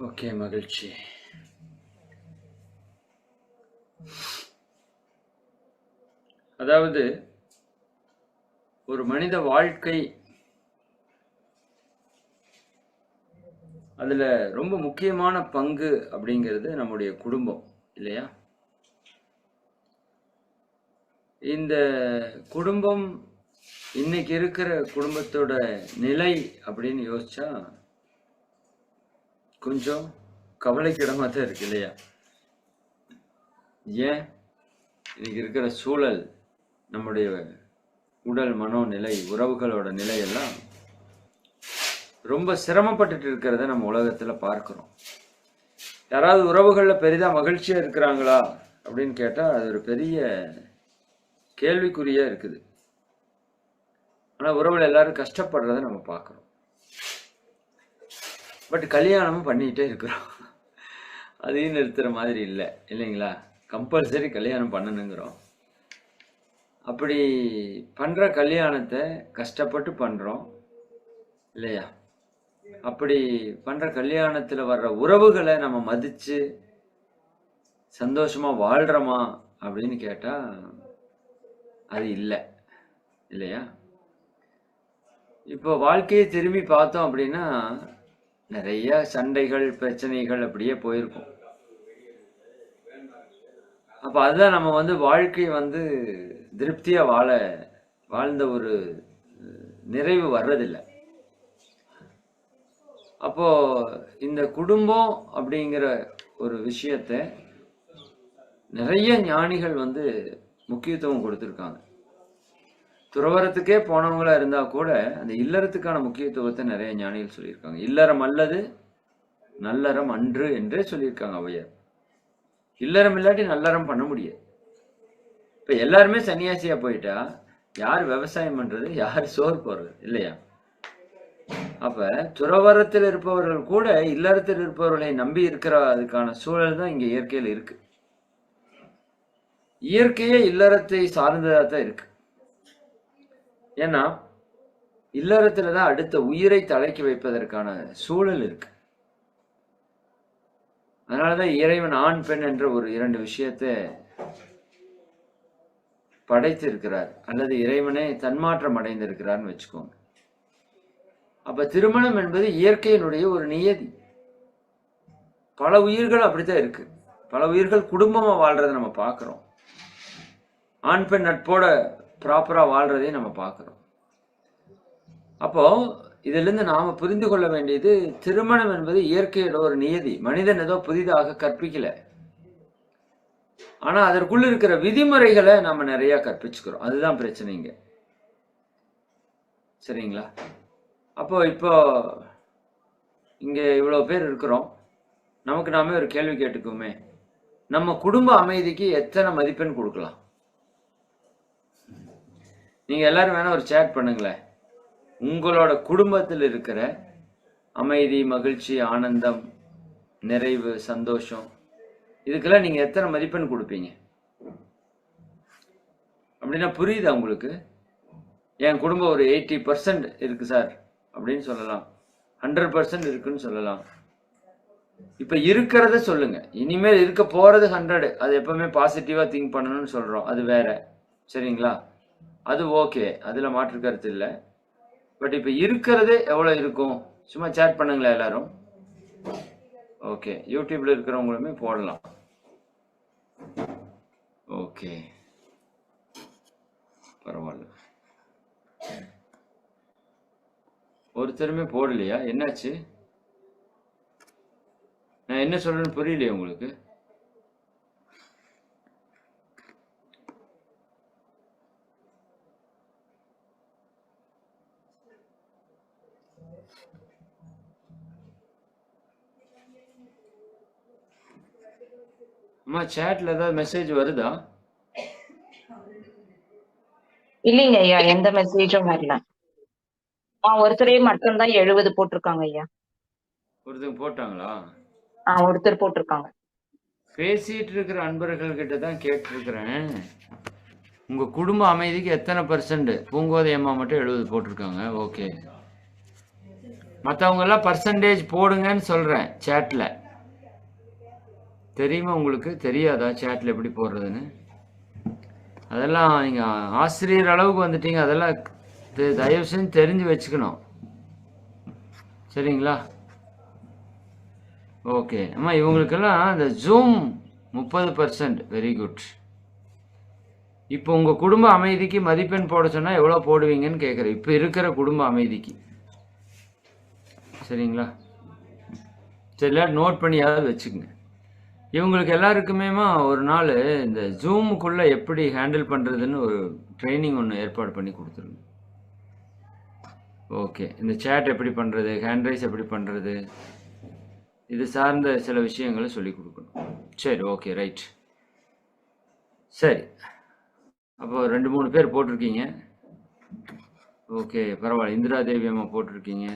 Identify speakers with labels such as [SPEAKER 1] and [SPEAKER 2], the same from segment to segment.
[SPEAKER 1] Okay, மகிழ்ச்சி. அதாவது ஒரு மனித வாழ்க்கை, அதுல ரொம்ப முக்கியமான பங்கு அப்படிங்கிறது நம்முடைய குடும்பம் இல்லையா? இந்த குடும்பம் இன்னைக்கு இருக்கிற குடும்பத்தோட நிலை அப்படின்னு யோசிச்சா கொஞ்சம் கவலைக்கிடமா தான் இருக்கு இல்லையா? ஏன் இன்னைக்கு இருக்கிற சூழல், நம்முடைய உடல் மனோநிலை, உறவுகளோட நிலையெல்லாம் ரொம்ப சிரமப்பட்டுட்டு இருக்கிறத நம்ம உலகத்துல பார்க்கிறோம். யாராவது உறவுகள்ல பெரிதா மகிழ்ச்சியா இருக்கிறாங்களா அப்படின்னு கேட்டா அது ஒரு பெரிய கேள்விக்குறியா இருக்குது. ஆனா உறவுல எல்லாரும் கஷ்டப்படுறத நம்ம பார்க்கிறோம். பட் கல்யாணமும் பண்ணிக்கிட்டே இருக்கிறோம். அதையும் நிறுத்துற மாதிரி இல்லை இல்லைங்களா? கம்பல்சரி கல்யாணம் பண்ணணுங்கிறோம். அப்படி பண்ற கல்யாணத்தை கஷ்டப்பட்டு பண்றோம் இல்லையா? அப்படி பண்ற கல்யாணத்துல வர்ற உறவுகளை நம்ம மதிச்சு சந்தோஷமா வாழ்றோமா அப்படின்னு கேட்டா அது இல்லை இல்லையா? இப்போ வாழ்க்கையை திரும்பி பார்த்தோம் அப்படின்னா நிறைய சண்டைகள், பிரச்சனைகள் அப்படியே போயிருக்கும். அப்ப அதுதான் நம்ம வாழ்க்கை திருப்தியா வாழ்ந்த ஒரு நிறைவு வர்றதில்லை. அப்போ இந்த குடும்பம் அப்படிங்கிற ஒரு விஷயத்த நிறைய ஞானிகள் முக்கியத்துவம் கொடுத்துருக்காங்க. துறவரத்துக்கே போனவங்களா இருந்தா கூட அந்த இல்லறத்துக்கான முக்கியத்துவத்தை நிறைய ஞானிகள் சொல்லியிருக்காங்க. இல்லறம் அல்லது நல்லறம் அன்று என்றே சொல்லியிருக்காங்க ஔவையார். இல்லறம் இல்லாட்டி நல்லறம் பண்ண முடியாது. இப்ப எல்லாருமே சன்னியாசியா போயிட்டா யார் விவசாயம் பண்றது, யார் சோறு போடுறது இல்லையா? அப்ப துறவரத்தில் இருப்பவர்கள் கூட இல்லறத்தில் இருப்பவர்களை நம்பி இருக்கிற அதுக்கான சூழல் தான் இங்க இயற்கையில் இருக்கு. இயற்கையே இல்லறத்தை சார்ந்ததா தான் இருக்கு. ஏன்னா இல்லறத்துலதான் அடுத்த உயிரை தலைக்கு வைப்பதற்கான சூழல் இருக்கு. அதனாலதான் இறைவன் ஆண் பெண் என்ற ஒரு 2 விஷயத்தை படைத்து இருக்கிறார், அல்லது இறைவனே தன்மாற்றம் அடைந்திருக்கிறார்னு வச்சுக்கோங்க. அப்ப திருமணம் என்பது இயற்கையினுடைய ஒரு நியதி. பல உயிர்கள் அப்படித்தான் இருக்கு. பல உயிர்கள் குடும்பமா வாழ்றதை நம்ம பார்க்கிறோம். ஆண் பெண் நட்போட ப்ராப்பரா வாழ்றதையும் நம்ம பார்க்கிறோம். அப்போ இதுல இருந்து நாம புரிந்து கொள்ள வேண்டியது, திருமணம் என்பது இயற்கையோட ஒரு நியதி. மனிதன் ஏதோ புதிதாக கற்பிக்கல, ஆனா அதற்குள்ள இருக்கிற விதிமுறைகளை நாம நிறைய கற்பிச்சுக்கிறோம். அதுதான் பிரச்சனைங்க. சரிங்களா? அப்போ இப்போ இங்க இவ்வளவு பேர் இருக்கிறோம். நமக்கு நாமே ஒரு கேள்வி கேட்டுக்குமே, நம்ம குடும்ப அமைதிக்கு எத்தனை மதிப்பெண் கொடுக்கலாம்? நீங்க எல்லாரும் வேணா ஒரு சேட் பண்ணுங்களேன். உங்களோட குடும்பத்தில் இருக்கிற அமைதி, மகிழ்ச்சி, ஆனந்தம், நிறைவு, சந்தோஷம், இதுக்கெல்லாம் நீங்க எத்தனை மதிப்பெண் கொடுப்பீங்க? அப்படின்னா புரியுதா உங்களுக்கு? என் குடும்பம் ஒரு 80% இருக்கு சார் அப்படின்னு சொல்லலாம், 100% இருக்குன்னு சொல்லலாம். இப்ப இருக்கிறத சொல்லுங்க. இனிமேல் இருக்க போறது 100. அது எப்பவுமே பாசிட்டிவா திங்க் பண்ணணும்னு சொல்றோம், அது வேற. சரிங்களா? அது ஓகே, அதுல மாற்று கருத்து இல்லை. பட் இப்ப இருக்கிறது எவ்வளவு இருக்கும்? சும்மா சேட் பண்ணுங்களேன் எல்லாரும். ஓகே, யூடியூப்ல இருக்கிறவங்களுமே போடலாம். ஓகே, பரவாயில்ல. ஒருத்தருமே போடலையா? என்னாச்சு? நான் என்ன சொல்றேன்னு புரியலையே உங்களுக்கு? அம்மா, சேட்ல ஏதாவது மெசேஜ் வருதா?
[SPEAKER 2] இல்லைங்க ஐயா, எந்த மெசேஜும் வரல. ஒருத்தரே மட்டும்தான் 70 போட்டிருக்காங்க ஐயா.
[SPEAKER 1] ஒருத்தங்க போட்டாங்களா?
[SPEAKER 2] ஒருத்தர் போட்டிருக்காங்க.
[SPEAKER 1] பேசிட்டு இருக்கிற அன்பர்கள் கிட்ட தான் கேட்டிருக்கிறேன், உங்க குடும்ப அமைதிக்கு எத்தனை %? பூங்கோதை அம்மா மட்டும் 70 போட்டிருக்காங்க. ஓகே, மற்றவங்க எல்லாம் பர்சன்டேஜ் போடுங்கன்னு சொல்றேன் சேட்ல. தெரியுமா உங்களுக்கு? தெரியாதா சேட்ல எப்படி போடுறதுன்னு? அதெல்லாம் நீங்க ஆசிரியர் அளவுக்கு வந்துட்டீங்க. அதெல்லாம் தயவு செஞ்சு தெரிஞ்சு வச்சுக்கணும். சரிங்களா? ஓகே. அம்மா இவங்களுக்கெல்லாம் இந்த ஜூம் 30%. Very good. இப்போ உங்க குடும்ப அமைதிக்கு மதிப்பெண் போட சொன்னா எவ்வளவு போடுவீங்கன்னு கேட்குறேன். இப்போ இருக்கிற குடும்ப அமைதிக்கு. சரிங்களா? சரி, எல்லாரும் நோட் பண்ணியாவது வச்சுக்கோங்க. இவங்களுக்கு எல்லாருக்குமேமா ஒரு நாள் இந்த ஜூமுக்குள்ள எப்படி ஹேண்டில் பண்றதுன்னு ஒரு ட்ரைனிங் ஒன்று ஏற்பாடு பண்ணி கொடுத்துருங்க. ஓகே. இந்த சேட் எப்படி பண்றது, ஹேண்ட் ரைஸ் எப்படி பண்றது, இது சார்ந்த சில விஷயங்களை சொல்லி கொடுக்கணும். சரி, ஓகே, ரைட். சரி, அப்போ 2-3 பேர் போட்டிருக்கீங்க. ஓகே, பரவாயில்ல. இந்திரா தேவி அம்மா போட்டிருக்கீங்க,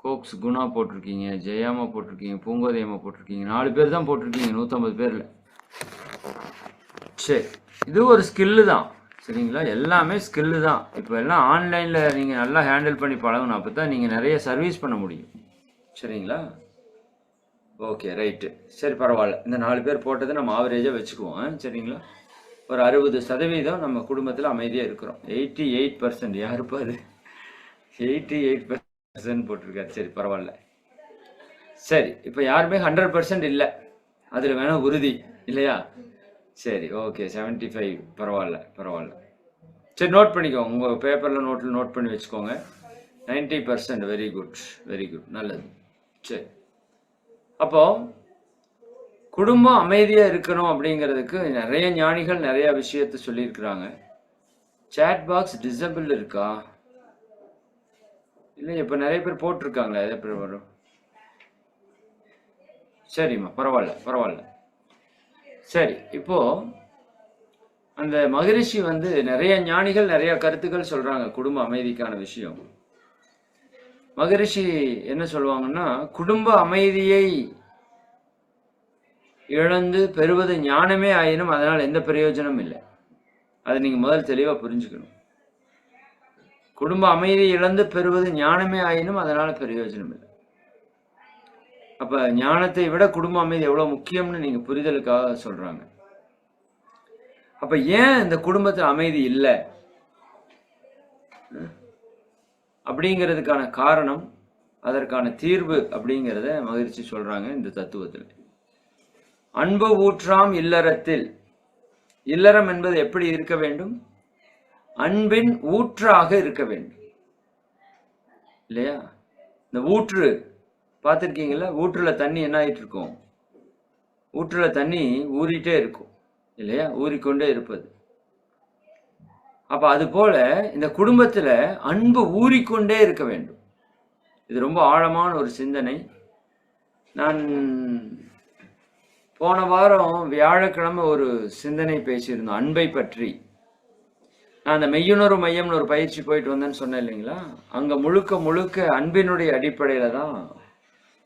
[SPEAKER 1] கோக்ஸ் குணா போட்டிருக்கீங்க, ஜெயாமா போட்டிருக்கீங்க, பூங்கோதை அம்மா போட்டிருக்கீங்க. 4 பேர் தான் போட்டிருக்கீங்க 150 பேர்ல. சரி, இது ஒரு ஸ்கில்லு தான். சரிங்களா? எல்லாமே ஸ்கில்லு தான். இப்போ எல்லாம் ஆன்லைன்ல நீங்க நல்லா ஹேண்டில் பண்ணி பழகணும். அப்போ தான் நீங்க நிறைய சர்வீஸ் பண்ண முடியும். சரிங்களா? Okay, right. சரி, பரவாயில்ல. இந்த 4 பேர் போட்டதை நம்ம ஆவரேஜாக வச்சுக்குவோம். சரிங்களா? ஒரு 60% நம்ம குடும்பத்தில் அமைதியாக இருக்கிறோம். 88%. யாருப்பா அது? 88% போட்டிருக்காரு. சரி, பரவாயில்ல. சரி, இப்போ யாருமே 100% இல்லை. அதில் வேணா உறுதி இல்லையா? சரி, ஓகே, 75. பரவாயில்ல, பரவாயில்ல. சரி, நோட் பண்ணிக்கோங்க. உங்கள் பேப்பரில் நோட்டில் நோட் பண்ணி வச்சுக்கோங்க. 90%. வெரி குட், வெரி குட், நல்லது. சரி, அப்போ குடும்பம் அமைதியா இருக்கணும் அப்படிங்கிறதுக்கு நிறைய ஞானிகள் நிறைய விஷயத்த சொல்லியிருக்கிறாங்க. சேட் பாக்ஸ் டிசபிள் இருக்கா? இல்லை, இப்போ நிறைய பேர் போட்டிருக்காங்களா? எதை பேர் வரும்? சரிம்மா, பரவாயில்ல, பரவாயில்ல. சரி, இப்போ அந்த மகரிஷி வந்து நிறைய ஞானிகள் நிறைய கருத்துக்கள் சொல்றாங்க குடும்ப அமைதிக்கான விஷயம். மகரிஷி என்ன சொல்லுவாங்கன்னா, குடும்ப அமைதியை இழந்து பெறுவது ஞானமே ஆயினும் அதனால் எந்த பிரயோஜனம் இல்லை. அதை நீங்க முதல் தெளிவா புரிஞ்சுக்கணும். குடும்ப அமைதி இழந்து பெறுவது ஞானமே ஆயினும் அதனால பிரயோஜனம் இல்லை. அப்ப ஞானத்தை விட குடும்ப அமைதி எவ்வளவு முக்கியம்னு நீங்க புரிதலுக்காக சொல்றாங்க. அப்ப ஏன் இந்த குடும்பத்துல அமைதி இல்லை அப்படிங்கிறதுக்கான காரணம், அதற்கான தீர்வு அப்படிங்கிறத மகிழ்ச்சி சொல்றாங்க இந்த தத்துவத்தில். அன்பு ஊற்றாம் இல்லறத்தில். இல்லறம் என்பது எப்படி இருக்க வேண்டும்? அன்பின் ஊற்றாக இருக்க வேண்டும் இல்லையா? இந்த ஊற்று பார்த்துருக்கீங்களா? ஊற்றுல தண்ணி என்ன ஆயிட்டு இருக்கும்? ஊற்றுல தண்ணி ஊறிட்டே இருக்கும் இல்லையா? ஊறிக்கொண்டே இருப்பது. அப்ப அது போல இந்த குடும்பத்துல அன்பு ஊறிக்கொண்டே இருக்க வேண்டும். இது ரொம்ப ஆழமான ஒரு சிந்தனை. நான் போன வாரம் வியாழக்கிழமை ஒரு சிந்தனை பேசியிருந்தோம் அன்பை பற்றி. நான் அந்த மெய்யுணர்வு மையம்னு ஒரு பயிற்சி போயிட்டு வந்தேன்னு சொன்னேன் இல்லைங்களா? அங்க முழுக்க முழுக்க அன்பினுடைய அடிப்படையில தான்.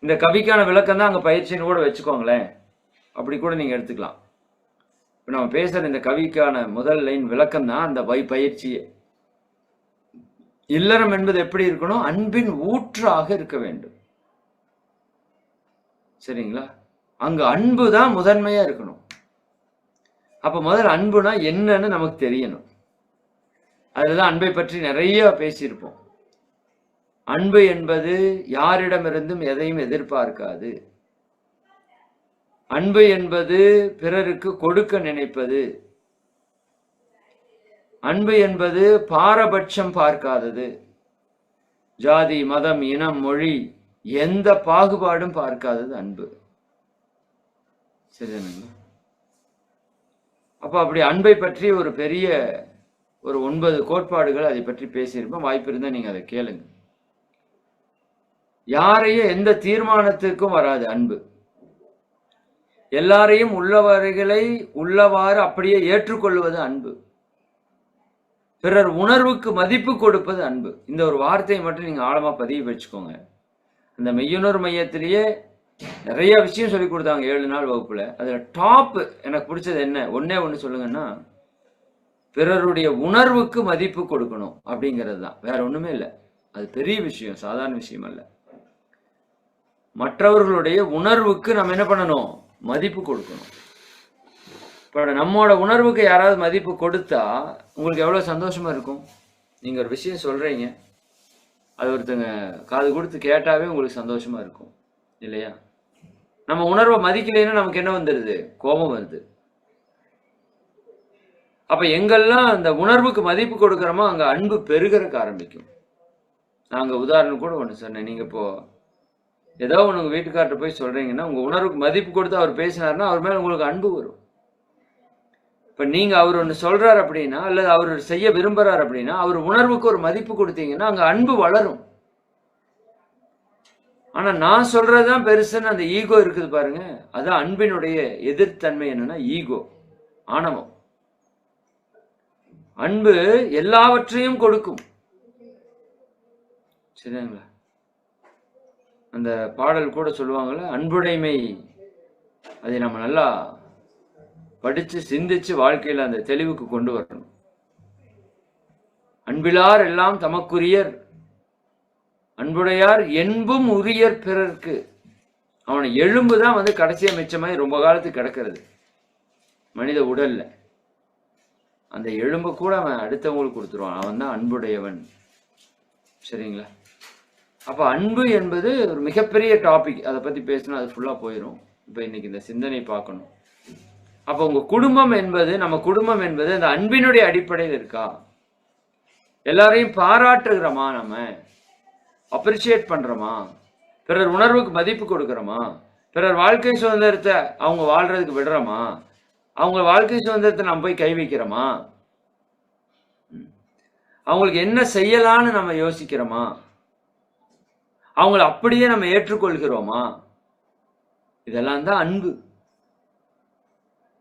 [SPEAKER 1] இந்த கவிக்கான விளக்கம் தான் அங்க பயிற்சின்னு கூட வச்சுக்கோங்களேன். அப்படி கூட நீங்க எடுத்துக்கலாம். இப்ப நம்ம பேசுற இந்த கவிக்கான முதல் லைன் விளக்கம் தான் அந்த பயிற்சியே. இல்லறம் என்பது எப்படி இருக்கணும்? அன்பின் ஊற்றாக இருக்க வேண்டும். சரிங்களா? அங்க அன்பு தான் முதன்மையா இருக்கணும். அப்ப முதல் அன்புனா என்னன்னு நமக்கு தெரியணும். அதுதான் அன்பை பற்றி நிறைய பேசியிருப்போம். அன்பு என்பது யாரிடமிருந்தும் எதையும் எதிர்பார்க்காது. அன்பு என்பது பிறருக்கு கொடுக்க நினைப்பது. அன்பு என்பது பாரபட்சம் பார்க்காதது. ஜாதி, மதம், இனம், மொழி எந்த பாகுபாடும் பார்க்காதது அன்பு. சரிதானுங்களா? அப்ப அப்படி அன்பை பற்றி ஒரு பெரிய ஒரு 9 கோட்பாடுகள் அதை பற்றி பேசியிருப்போம். வாய்ப்பு இருந்தா நீங்க அதை கேளுங்க. யாரையும் எந்த தீர்மானத்துக்கும் வராது அன்பு. எல்லாரையும் உள்ளவர்களை உள்ளவாறு அப்படியே ஏற்றுக்கொள்வது அன்பு. பிறர் உணர்வுக்கு மதிப்பு கொடுப்பது அன்பு. இந்த ஒரு வார்த்தையை மட்டும் நீங்க ஆழமா பதிவு வச்சுக்கோங்க. அந்த மெய்யுணர்வு மையத்திலேயே நிறைய விஷயம் சொல்லி கொடுத்தாங்க 7 நாள் வகுப்புல. அதுல டாப் எனக்கு பிடிச்சது என்ன? ஒன்னே ஒண்ணு சொல்லுங்கன்னா, பிறருடைய உணர்வுக்கு மதிப்பு கொடுக்கணும் அப்படிங்கிறது தான். வேற ஒண்ணுமே இல்லை. அது பெரிய விஷயம், சாதாரண விஷயம் அல்ல. மற்றவர்களுடைய உணர்வுக்கு நம்ம என்ன பண்ணணும்? மதிப்பு கொடுக்கணும். இப்போ நம்மோட உணர்வுக்கு யாராவது மதிப்பு கொடுத்தா உங்களுக்கு எவ்வளோ சந்தோஷமா இருக்கும்? நீங்கள் ஒரு விஷயம் சொல்கிறீங்க, அது ஒருத்தங்க காது கொடுத்து கேட்டாவே உங்களுக்கு சந்தோஷமா இருக்கும் இல்லையா? நம்ம உணர்வை மதிக்கலைன்னா நமக்கு என்ன வந்துடுது? கோபம் வருது. அப்ப எங்கெல்லாம் அந்த உணர்வுக்கு மதிப்பு கொடுக்குறோமோ அங்க அன்பு பெருகிறதுக்கு ஆரம்பிக்கும். நாங்க உதாரணம் கூட ஒன்று சொன்னேன். நீங்க இப்போ ஏதோ உங்க வீட்டுக்கார்ட்ட போய் சொல்றீங்கன்னா உங்க உணர்வுக்கு மதிப்பு கொடுத்து அவர் பேசினாருன்னா அவர் மேல உங்களுக்கு அன்பு வரும். இப்ப நீங்க அவர் ஒன்று சொல்றாரு அப்படின்னா, அல்லது அவர் செய்ய விரும்புறாரு அப்படின்னா, அவர் உணர்வுக்கு ஒரு மதிப்பு கொடுத்தீங்கன்னா அங்க அன்பு வளரும். ஆனா நான் சொல்றதுதான் பெருசுன்னு அந்த ஈகோ இருக்குது பாருங்க, அதான் அன்பினுடைய எதிர்த்தன்மை. என்னன்னா ஈகோ, ஆணவம். அன்பு எல்லாவற்றையும் கொடுக்கும். சரிங்களா? அந்த பாடல் கூட சொல்லுவாங்கல்ல, அன்புடைமை. அதை நம்ம நல்லா படிச்சு சிந்திச்சு வாழ்க்கையில அந்த தெளிவுக்கு கொண்டு வரணும். அன்பிலார் எல்லாம் தமக்குரியர், அன்புடையார் என்பும் உரியர் பிறர்க்கு. அவனை எலும்புதான் கடைசியா மிச்சமாய் ரொம்ப காலத்துக்கு கிடக்கிறது மனித உடல்ல. அந்த எலும்பு கூட அவன் அடுத்தவங்களுக்கு கொடுத்துருவான். அவன் தான் அன்புடையவன். சரிங்களா? அப்ப அன்பு என்பது ஒரு மிகப்பெரிய டாபிக். அதை பத்தி பேசினா அது ஃபுல்லா போயிடும். இப்ப இன்னைக்கு இந்த சிந்தனை பார்க்கணும். அப்ப உங்க குடும்பம் என்பது, நம்ம குடும்பம் என்பது அந்த அன்பினுடைய அடிப்படையில் இருக்கா? எல்லாரையும் பாராட்டுகிறோமா? நம்ம அப்ரிஷியேட் பண்றோமா? பிறர் உணர்வுக்கு மதிப்பு கொடுக்கிறோமா? பிறர் வாழ்க்கை சுதந்திரத்தை அவங்க வாழ்றதுக்கு விடுறோமா? அவங்க வாழ்க்கை சுதந்திரத்தை நம்ம போய் கை வைக்கிறோமா? அவங்களுக்கு என்ன செய்யலான்னு நம்ம யோசிக்கிறோமா? அவங்கள அப்படியே நம்ம ஏற்றுக்கொள்கிறோமா? இதெல்லாம் தான் அன்பு.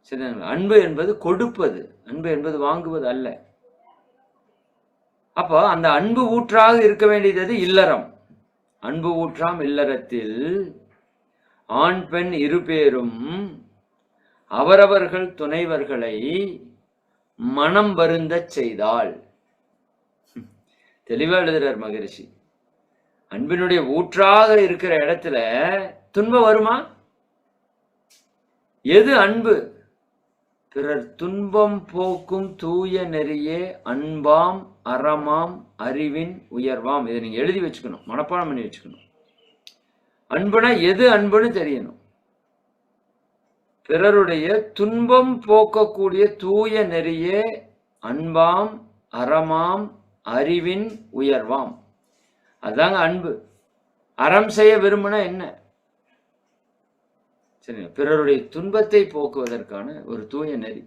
[SPEAKER 1] சரிங்களா? அன்பு என்பது கொடுப்பது, அன்பு என்பது வாங்குவது அல்ல. அப்போ அந்த அன்பு ஊற்றாக இருக்க வேண்டியது இல்லறம். அன்பு ஊற்றாம் இல்லறத்தில் ஆண் பெண் இருபேரும் அவரவர்கள் துணைவர்களை மனம் வருந்த செய்தால். தெளிவா எழுதுறார் மகரிஷி. அன்பினுடைய ஊற்றாக இருக்கிற இடத்துல துன்பம் வருமா? எது அன்பு? பிறர் துன்பம் போக்கும் தூய நெறியே அன்பாம் அறமாம் அறிவின் உயர்வாம். இதை நீங்க எழுதி வச்சுக்கணும், மனப்பாடம் பண்ணி வச்சுக்கணும். அன்புனா எது அன்புன்னு தெரியணும். பிறருடைய துன்பம் போக்கக்கூடிய தூய நெறியே அன்பாம் அறமாம் அறிவின் உயர்வாம். அதாங்க அன்பு. அறம் செய்ய விரும்பினா என்ன? சரி, பிறருடைய துன்பத்தை போக்குவதற்கான ஒரு தூய நெறி.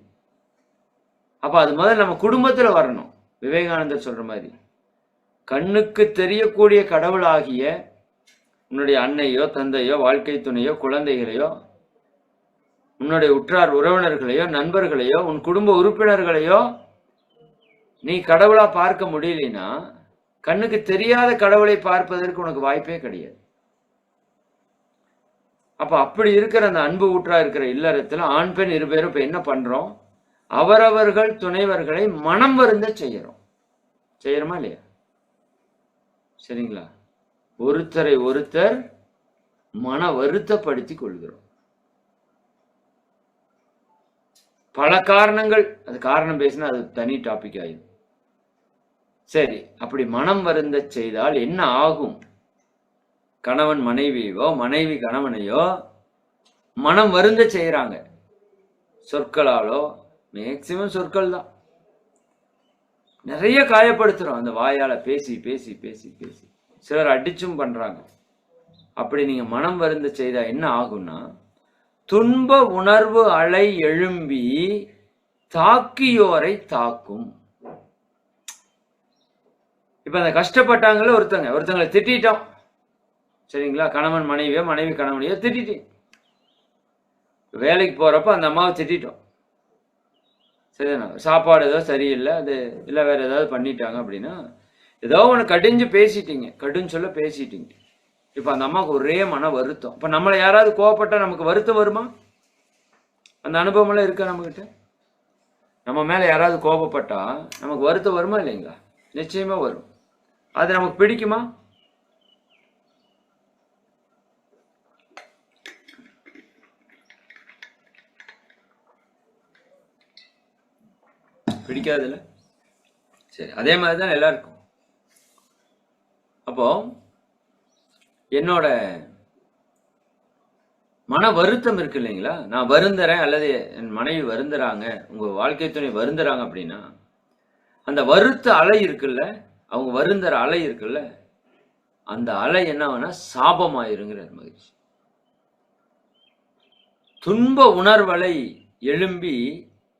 [SPEAKER 1] அப்ப அது முதல்ல நம்ம குடும்பத்துல வரணும். விவேகானந்தர் சொல்ற மாதிரி, கண்ணுக்கு தெரியக்கூடிய கடவுளாகிய உன்னுடைய அன்னையோ தந்தையோ வாழ்க்கை துணையோ குழந்தைகளையோ உன்னுடைய உற்றார் உறவினர்களையோ நண்பர்களையோ உன் குடும்ப உறுப்பினர்களையோ நீ கடவுளா பார்க்க முடியலனா, கண்ணுக்கு தெரியாத கடவுளை பார்ப்பதற்கு உனக்கு வாய்ப்பே கிடையாது. அப்ப அப்படி இருக்கிற அந்த அன்பு ஊற்றா இருக்கிற இல்லறத்துல ஆண் பெண் இருபேரும் இப்ப என்ன பண்றோம்? அவரவர்கள் துணைவர்களை மனம் வருந்த செய்யறோம். செய்யறோமா இல்லையா? சரிங்களா? ஒருத்தரை ஒருத்தர் மன வருத்தப்படுத்தி கொள்கிறோம். பல காரணங்கள், அது காரணம் பேசினா அது தனி டாபிக் ஆயிடும். சரி, அப்படி மனம் வருந்த செய்தால் என்ன ஆகும்? கணவன் மனைவியோ மனைவி கணவனையோ மனம் வருந்த செய்யறாங்க. சொற்களாலோ, மேக்சிமம் சொற்கள் தான். நிறைய காயப்படுத்துறோம் அந்த வாயால பேசி பேசி பேசி பேசி. சிலர் அடிச்சும் பண்றாங்க. அப்படி நீங்க மனம் வருந்த செய்தா என்ன ஆகும்னா, துன்ப உணர்வு அலை எழும்பி தாக்கியோரை தாக்கும். இப்ப அந்த கஷ்டப்பட்டாங்களே ஒருத்தங்களை திட்டோம். சரிங்களா? கணவன் மனைவியோ மனைவி கணவனையோ திட்டேன். வேலைக்கு போறப்ப அந்த அம்மாவை திட்டோம். சரிதானா? சாப்பாடு ஏதோ சரியில்லை, அது இல்லை வேற ஏதாவது பண்ணிட்டாங்க அப்படின்னா ஏதோ ஒன்று கடிஞ்சு பேசிட்டீங்க, கடுன்னு சொல்ல பேசிட்டீங்க. இப்போ அந்த அம்மாவுக்கு ஒரே மன வருத்தம். இப்போ நம்மளை யாராவது கோவப்பட்டா நமக்கு வருத்தம் வருமா? அந்த அனுபவமெல்லாம் இருக்கா நம்மகிட்ட? நம்ம மேலே யாராவது கோபப்பட்டா நமக்கு வருத்தம் வருமா இல்லைங்களா? நிச்சயமா வரும். அது நமக்கு பிடிக்குமா? பிடிக்காதுல்ல? சரி, அதே மாதிரிதான் எல்லாருக்கும். அப்போ என்னோட மன வருத்தம் இருக்கு இல்லைங்களா, நான் வருந்துறேன் அல்லது என் மனைவி வருந்துறாங்க, உங்க வாழ்க்கை துணை வருந்துறாங்க அப்படின்னா, அந்த வருத்த அலை இருக்குல்ல, அவங்க வருந்துற அலை இருக்குல்ல, அந்த அலை என்னவனா சாபமாயிருங்கிறார் மகிழ்ச்சி. துன்ப உணர்வலை எழும்பி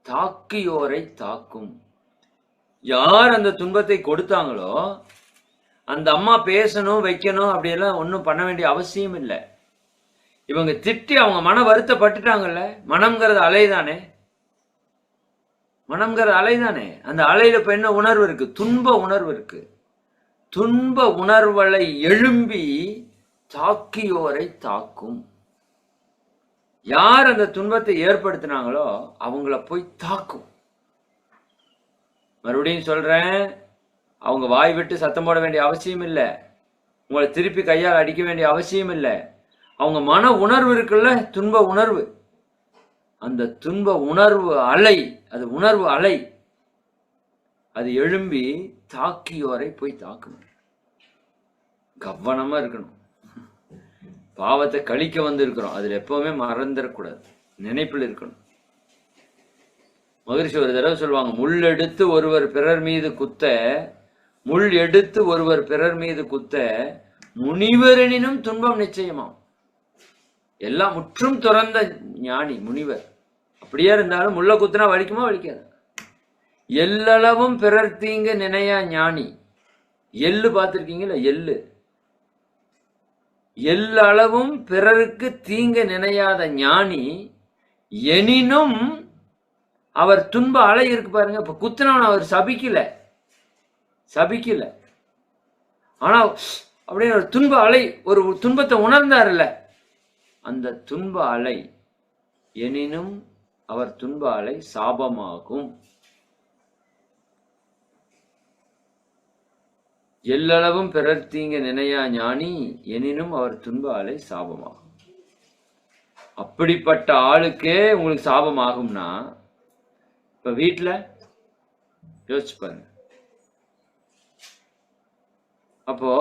[SPEAKER 1] தாக்கியோரை தாக்கும். யார் அந்த துன்பத்தை கொடுத்தாங்களோ அந்த அம்மா பேசணும் வைக்கணும் அப்படியெல்லாம் ஒன்றும் பண்ண வேண்டிய அவசியம் இல்லை. இவங்க திட்டி அவங்க மன வருத்தப்பட்டுட்டாங்கல்ல, மனம்ங்கிறது அலைதானே, மனம்ங்கிற அலைதானே. அந்த அலையில இப்ப என்ன உணர்வு இருக்கு? துன்ப உணர்வு இருக்கு. துன்ப உணர்வலை எழும்பி தாக்கியோரை தாக்கும். யார் அந்த துன்பத்தை ஏற்படுத்தினாங்களோ அவங்கள போய் தாக்கும். மறுபடியும் சொல்றேன், அவங்க வாய் விட்டு சத்தம் போட வேண்டிய அவசியம் இல்லை, உங்களை திருப்பி கையால் அடிக்க வேண்டிய அவசியம் இல்லை. அவங்க மன உணர்வு இருக்குல்ல, துன்ப உணர்வு, அந்த துன்ப உணர்வு அலை, அது உணர்வு அலை, அது எழும்பி தாக்கியோரை போய் தாக்கணும். கவனமா இருக்கணும். பாவத்தை கழிக்க வந்து இருக்கிறோம், அதுல எப்பவுமே மறந்துடக்கூடாது, நினைப்பில் இருக்கணும். மகிழ்ச்சி ஒரு தடவை சொல்லுவாங்க, முள் எடுத்து ஒருவர் பிறர் மீது குத்த, முள் எடுத்து ஒருவர் பிறர் மீது குத்த முனிவரெனினும் துன்பம் நிச்சயமாம். எல்லாம் முற்றும் துறந்த ஞானி முனிவர். அப்படியே இருந்தாலும் முள்ள குத்துனா வலிக்குமா வலிக்காது? எல்லளவும் பிறர் தீங்க நினையா ஞானி. எள்ளு பார்த்திருக்கீங்களா? எள்ளு எல்லளவும் பிறருக்கு தீங்க நினையாத ஞானி எனினும் அவர் துன்ப அலை இருக்கு பாருங்க. இப்ப குத்துனவன் அவர் சபிக்கல, சபிக்கல, ஆனா அப்படியே ஒரு துன்ப அலை, ஒரு துன்பத்தை உணர்ந்தாருல்ல, அந்த துன்ப அலை எனினும் அவர் துன்ப அலை சாபமாகும். எல்லளவும் பிறர் தீங்க நினையா ஞானி எனினும் அவர் துன்ப அலை சாபமாகும். அப்படிப்பட்ட ஆளுக்கே உங்களுக்கு சாபம் ஆகும்னா இப்ப வீட்டுல யோசிச்சு பாருங்க. அப்போ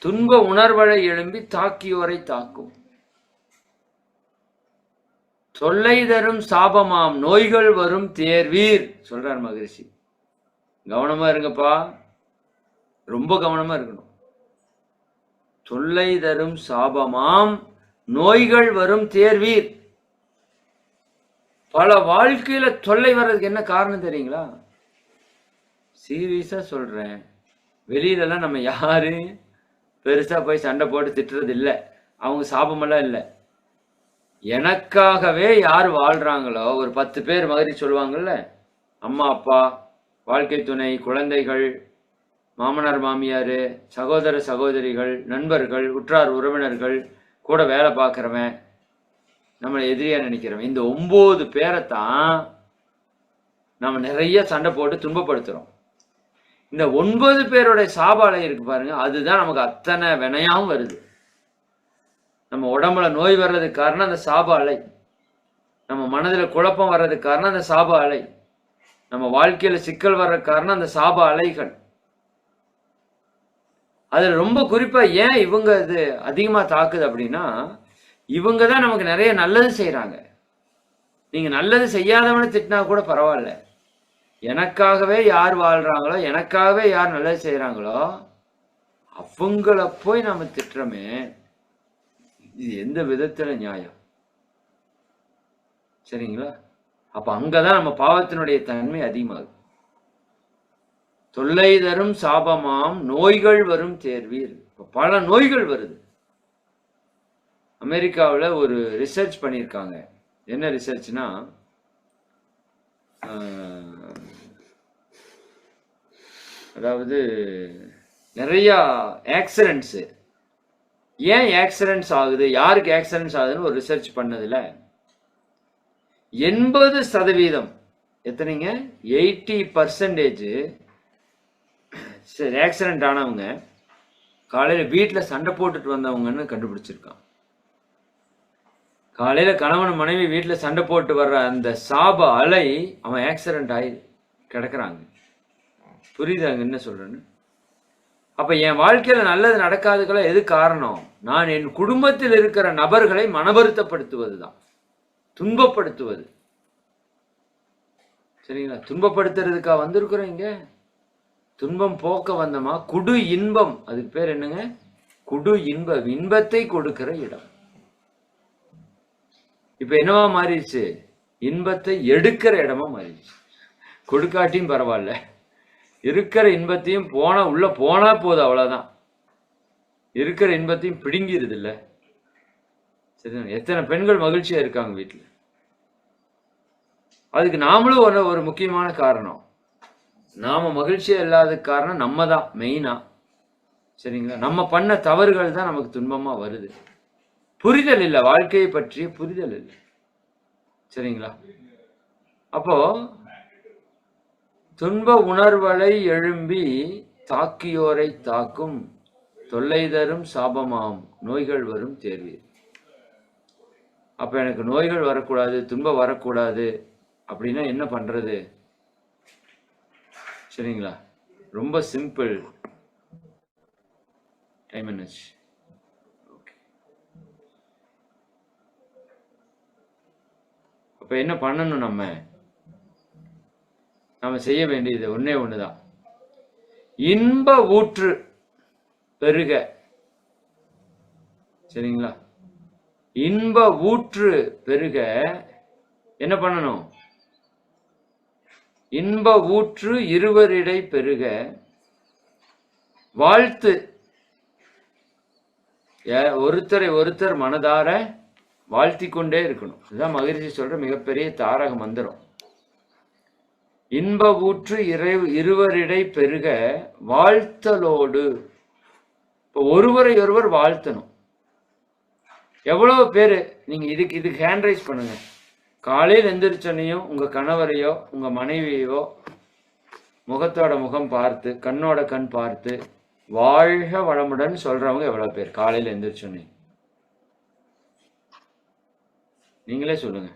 [SPEAKER 1] துன்ப உணர்வலை எழும்பி தாக்கியோரை தாக்கும். தொல்லை தரும் சாபமாம் நோய்கள் வரும் தேர்வீர் சொல்றார் மகரிஷி. கவனமா இருங்கப்பா, ரொம்ப கவனமா இருக்கணும். தொல்லை தரும் சாபமாம் நோய்கள் வரும் தேர்வீர். பல வாழ்க்கையில தொல்லை வர்றதுக்கு என்ன காரணம் தெரியுங்களா? சீரியஸா சொல்றேன், வெளியிலலாம் நம்ம யாரு பெருசா போய் சண்டை போட்டு திட்டுறது இல்லை, அவங்க சாபமெல்லாம் இல்லை. எனக்காகவே யார் வாழ்றாங்களோ, ஒரு 10 பேர் மாதிரி சொல்லுவாங்கல்ல, அம்மா அப்பா, வாழ்க்கை துணை, குழந்தைகள், மாமனார் மாமியார், சகோதர சகோதரிகள், நண்பர்கள், உற்றார் உறவினர்கள், கூட வேலை பார்க்குறவன், நம்மளை எதிரியா நினைக்கிறவன், இந்த 9 பேரைத்தான் நம்ம நிறைய சண்டை போட்டு துன்பப்படுத்துறோம். இந்த 9 பேருடைய சாபாலை இருக்கு பாருங்க, அதுதான் நமக்கு அத்தனை வினையாவும் வருது. நம்ம உடம்புல நோய் வர்றதுக்கு காரணம் அந்த சாப அலை, நம்ம மனதில் குழப்பம் வர்றதுக்கு காரணம் அந்த சாப அலை, நம்ம வாழ்க்கையில சிக்கல் வர்றதுக்கு காரணம் அந்த சாப அலைகள். அதுல ரொம்ப குறிப்பா ஏன் இவங்க இது அதிகமா தாக்குது அப்படின்னா, இவங்க தான் நமக்கு நிறைய நல்லது செய்யறாங்க. நீங்க நல்லது செய்யாதவனை திட்டினா கூட பரவாயில்ல, எனக்காகவே யார் வாழ்றாங்களோ, எனக்காகவே யார் நல்லது செய்யறாங்களோ அவங்கள போய் நாம திட்டுறோமே, இது எந்த விதத்துல நியாயம்? சரிங்களா? அப்ப அங்கதான் நம்ம பாவத்தினுடைய தன்மை அதிகமாகுது. தொல்லை தரும் சாபமாம் நோய்கள் வரும் தேர்வீர். பல நோய்கள் வருது. அமெரிக்காவில் ஒரு ரிசர்ச் பண்ணியிருக்காங்க. என்ன ரிசர்ச்னா, அதாவது நிறைய ஆக்சிடென்ட்ஸ், ஏன் ஆக்சிடென்ட்ஸ் ஆகுது, யாருக்கு ஆக்சிடென்ட்ஸ் ஆகுதுன்னு ஒரு ரிசர்ச் பண்ணதுல 80%, எத்தனைங்க, 80% சரி, ஆக்சிடென்ட் ஆனவங்க காலையில வீட்டுல சண்டை போட்டுட்டு வந்தவங்கன்னு கண்டுபிடிச்சிருக்கான். காலையில கணவன் மனைவி வீட்டுல சண்டை போட்டு வர்ற அந்த சாப அலை அவன் ஆக்சிடென்ட் ஆகி கிடக்குறாங்க. புரியுதாங்க என்ன சொல்றேன்னு? அப்ப என் வாழ்க்கையில நல்லது நடக்காதுக்கெல்லாம் எது காரணம்? நான் என் குடும்பத்தில் இருக்கிற நபர்களை மனவருத்தப்படுத்துவதுதான், துன்பப்படுத்துவது. சரிங்களா? துன்பப்படுத்துறதுக்கா வந்திருக்கிறோம் இங்க? துன்பம் போக்க வந்தோமா? குடு இன்பம், அதுக்கு பேர் என்னங்க? குடு இன்பம், இன்பத்தை கொடுக்கிற இடம். இப்ப என்னவா மாறிடுச்சு? இன்பத்தை எடுக்கிற இடமா மாறிடுச்சு. கொடுக்காட்டியும் பரவாயில்ல, இருக்கிற இன்பத்தையும் உள்ள போனா போதும், அவ்வளவுதான். இருக்கிற இன்பத்தையும் பிடுங்கிருது இல்ல. சரி, எத்தனை பெண்கள் மகிழ்ச்சியா இருக்காங்க வீட்டுல. அதுக்கு நாமளும் ஒரு முக்கியமான காரணம். நாம மகிழ்ச்சியா இல்லாத காரணம் நம்ம தான் மெயினா. சரிங்களா? நம்ம பண்ண தவறுகள் தான் நமக்கு துன்பமா வருது. புரிதல் இல்லை, வாழ்க்கையை பற்றிய புரிதல் இல்லை. சரிங்களா? அப்போ துன்ப உணர்வலை எழும்பி தாக்கியோரை தாக்கும் தொல்லை தரும் சாபமாம் நோய்கள் வரும் தேர்வு. அப்ப எனக்கு நோய்கள் வரக்கூடாது, துன்பம் வரக்கூடாது அப்படின்னா என்ன பண்றது? சரிங்களா? ரொம்ப சிம்பிள். டைம் என்னாச்சு? அப்ப என்ன பண்ணணும்? நம்ம செய்ய வேண்டியது ஒன்னே ஒண்ணுதான். இன்ப ஊற்று பெருக. சரிங்களா? இன்ப ஊற்று பெருக என்ன பண்ணணும்? இன்ப ஊற்று இருவரிடை பெருக வாழ்த்து. ஒருத்தரை ஒருத்தர் மனதார வாழ்த்தி கொண்டே இருக்கணும். இதுதான் மகிழ்ச்சி சொல்ற மிகப்பெரிய தாரக மந்திரம். இன்ப ஊற்று இருவரிடை பெருக வாழ்த்தலோடு. இப்போ ஒருவரை ஒருவர் வாழ்த்தணும். எவ்வளவு பேரு நீங்க இதுக்கு ஹேண்ட் ரைஸ் பண்ணுங்க. காலையில் எந்திரிச்சனையும் உங்க கணவரையோ உங்க மனைவியோ முகத்தோட முகம் பார்த்து, கண்ணோட கண் பார்த்து வாழ்க வளமுடன் சொல்றவங்க எவ்வளவு பேர்? காலையில் எந்திரிச்சோன்னே நீங்களே சொல்லுங்க.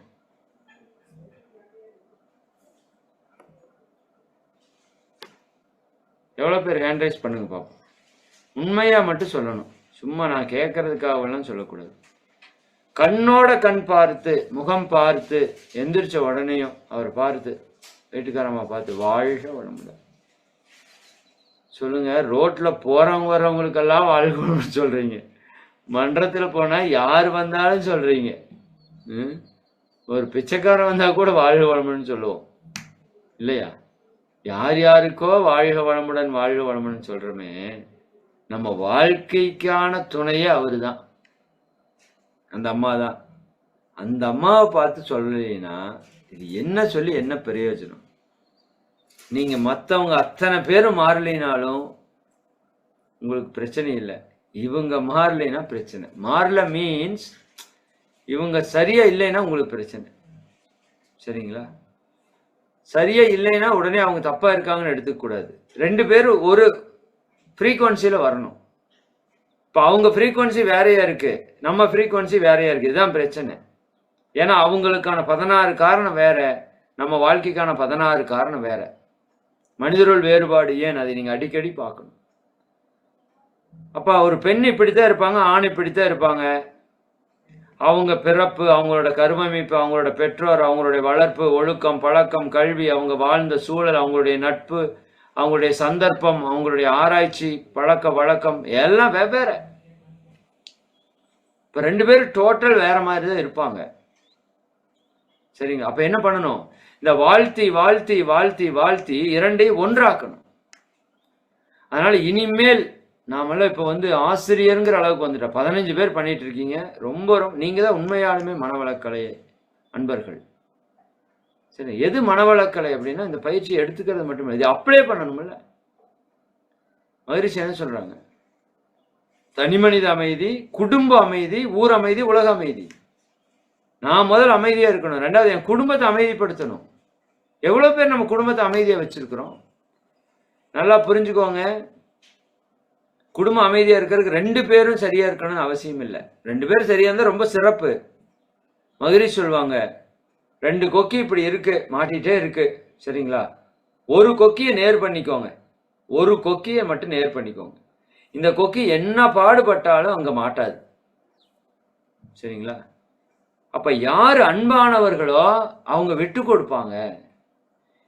[SPEAKER 1] எவ்வளவு பேர்? ஹேண்ட் ரைஸ் பண்ணுங்க பாப்போம். உண்மையா மட்டும் சொல்லணும், சும்மா நான் கேட்கறதுக்காகலாம் சொல்லக்கூடாது. கண்ணோட கண் பார்த்து, முகம் பார்த்து, எந்திரிச்ச உடனேயும் அவர் பார்த்து, வீட்டுக்காரமா பார்த்து வாழ்க வளமுடன் சொல்லுங்க. ரோட்ல போறவங்க வர்றவங்களுக்கெல்லாம் வாழ்க வளமுடன் சொல்றீங்க. மன்றத்துல போனா யார் வந்தாலும் சொல்றீங்க. ஒரு பிச்சைக்காரன் வந்தா கூட வாழ்க வளமுடன் சொல்லுவோம் இல்லையா? யார் யாருக்கோ வாழ்க வளமுடன் வாழ்க வளமுடன் சொல்றோமே, நம்ம வாழ்க்கைக்கான துணையே அவரு தான், அந்த அம்மா தான். அந்த அம்மாவை பார்த்து சொல்லலைன்னா இது என்ன சொல்லி என்ன பிரயோஜனம்? நீங்க மற்றவங்க அத்தனை பேரும் மாறலைனாலும் உங்களுக்கு பிரச்சனை இல்லை. இவங்க மாறலைன்னா பிரச்சனை. மாறல மீன்ஸ் இவங்க சரியா இல்லைன்னா உங்களுக்கு பிரச்சனை. சரிங்களா? சரியா இல்லைன்னா உடனே அவங்க தப்பா இருக்காங்கன்னு எடுத்துக்க கூடாது. ரெண்டு பேரும் ஒரு ஃப்ரீக்வன்சியில வரணும். இப்போ அவங்க ஃப்ரீக்வன்சி வேறையா இருக்கு, நம்ம ஃப்ரீக்வன்சி வேறையா இருக்கு. இதுதான் பிரச்சனை. ஏன்னா அவங்களுக்கான 16 காரணம் வேற, நம்ம வாழ்க்கைக்கான 16 காரணம் வேற. மனிதர்கள் வேறுபாடு ஏன், அதை நீங்க அடிக்கடி பார்க்கணும். அப்ப ஒரு பெண் இப்படித்தான் இருப்பாங்க, ஆண் இப்படித்தான் இருப்பாங்க. அவங்க பிறப்பு, அவங்களோட கருவமைப்பு, அவங்களோட பெற்றோர், அவங்களுடைய வளர்ப்பு, ஒழுக்கம், பழக்கம், கல்வி, அவங்க வாழ்ந்த சூழல், அவங்களுடைய நட்பு, அவங்களுடைய சந்தர்ப்பம், அவங்களுடைய ஆராய்ச்சி, பழக்க வழக்கம் எல்லாம் வெவ்வேறு. இப்ப ரெண்டு பேரும் டோட்டல் வேற மாதிரி தான் இருப்பாங்க. சரிங்க? அப்ப என்ன பண்ணணும்? இந்த வாழ்த்தி வாழ்த்தி வாழ்த்தி வாழ்த்தி இரண்டையும் ஒன்றாக்கணும். அதனால இனிமேல் நாமெல்லாம் இப்ப ஆசிரியருங்கிற அளவுக்கு வந்துட்டோம். 15 பேர் பண்ணிட்டு இருக்கீங்க. ரொம்ப நீங்க தான் உண்மையாலுமே மனவளக்கலை அன்பர்கள். சரி, எது மனவளக்கலை அப்படின்னா இந்த பயிற்சியை எடுத்துக்கிறது மட்டுமே, இது அப்ளை பண்ணணும்ல. மகிழ்ச்சி என்ன சொல்றாங்க? தனிமனித அமைதி, குடும்ப அமைதி, ஊர் அமைதி, உலக அமைதி. நான் முதல்ல அமைதியா இருக்கணும், ரெண்டாவது என் குடும்பத்தை அமைதிப்படுத்தணும். எவ்வளவு பேர் நம்ம குடும்பத்தை அமைதியா வச்சிருக்கிறோம்? நல்லா புரிஞ்சுக்கோங்க. குடும்பம் அமைதியா இருக்கிறதுக்கு 2 பேரும் சரியா இருக்கணும்னு அவசியம் இல்லை. 2 பேரும் சரியா இருந்தா ரொம்ப சிறப்பு. மகரிஷி சொல்லுவாங்க, 2 கொக்கி இப்படி இருக்கு, மாட்டிட்டே இருக்கு, சரிங்களா? ஒரு கொக்கியை நேர் பண்ணிக்கோங்க. ஒரு கொக்கியை மட்டும் நேர் பண்ணிக்கோங்க. இந்த கொக்கி என்ன பாடுபட்டாலும் அங்க மாட்டாது, சரிங்களா? அப்ப யார் அன்பானவர்களோ அவங்க விட்டு கொடுப்பாங்க.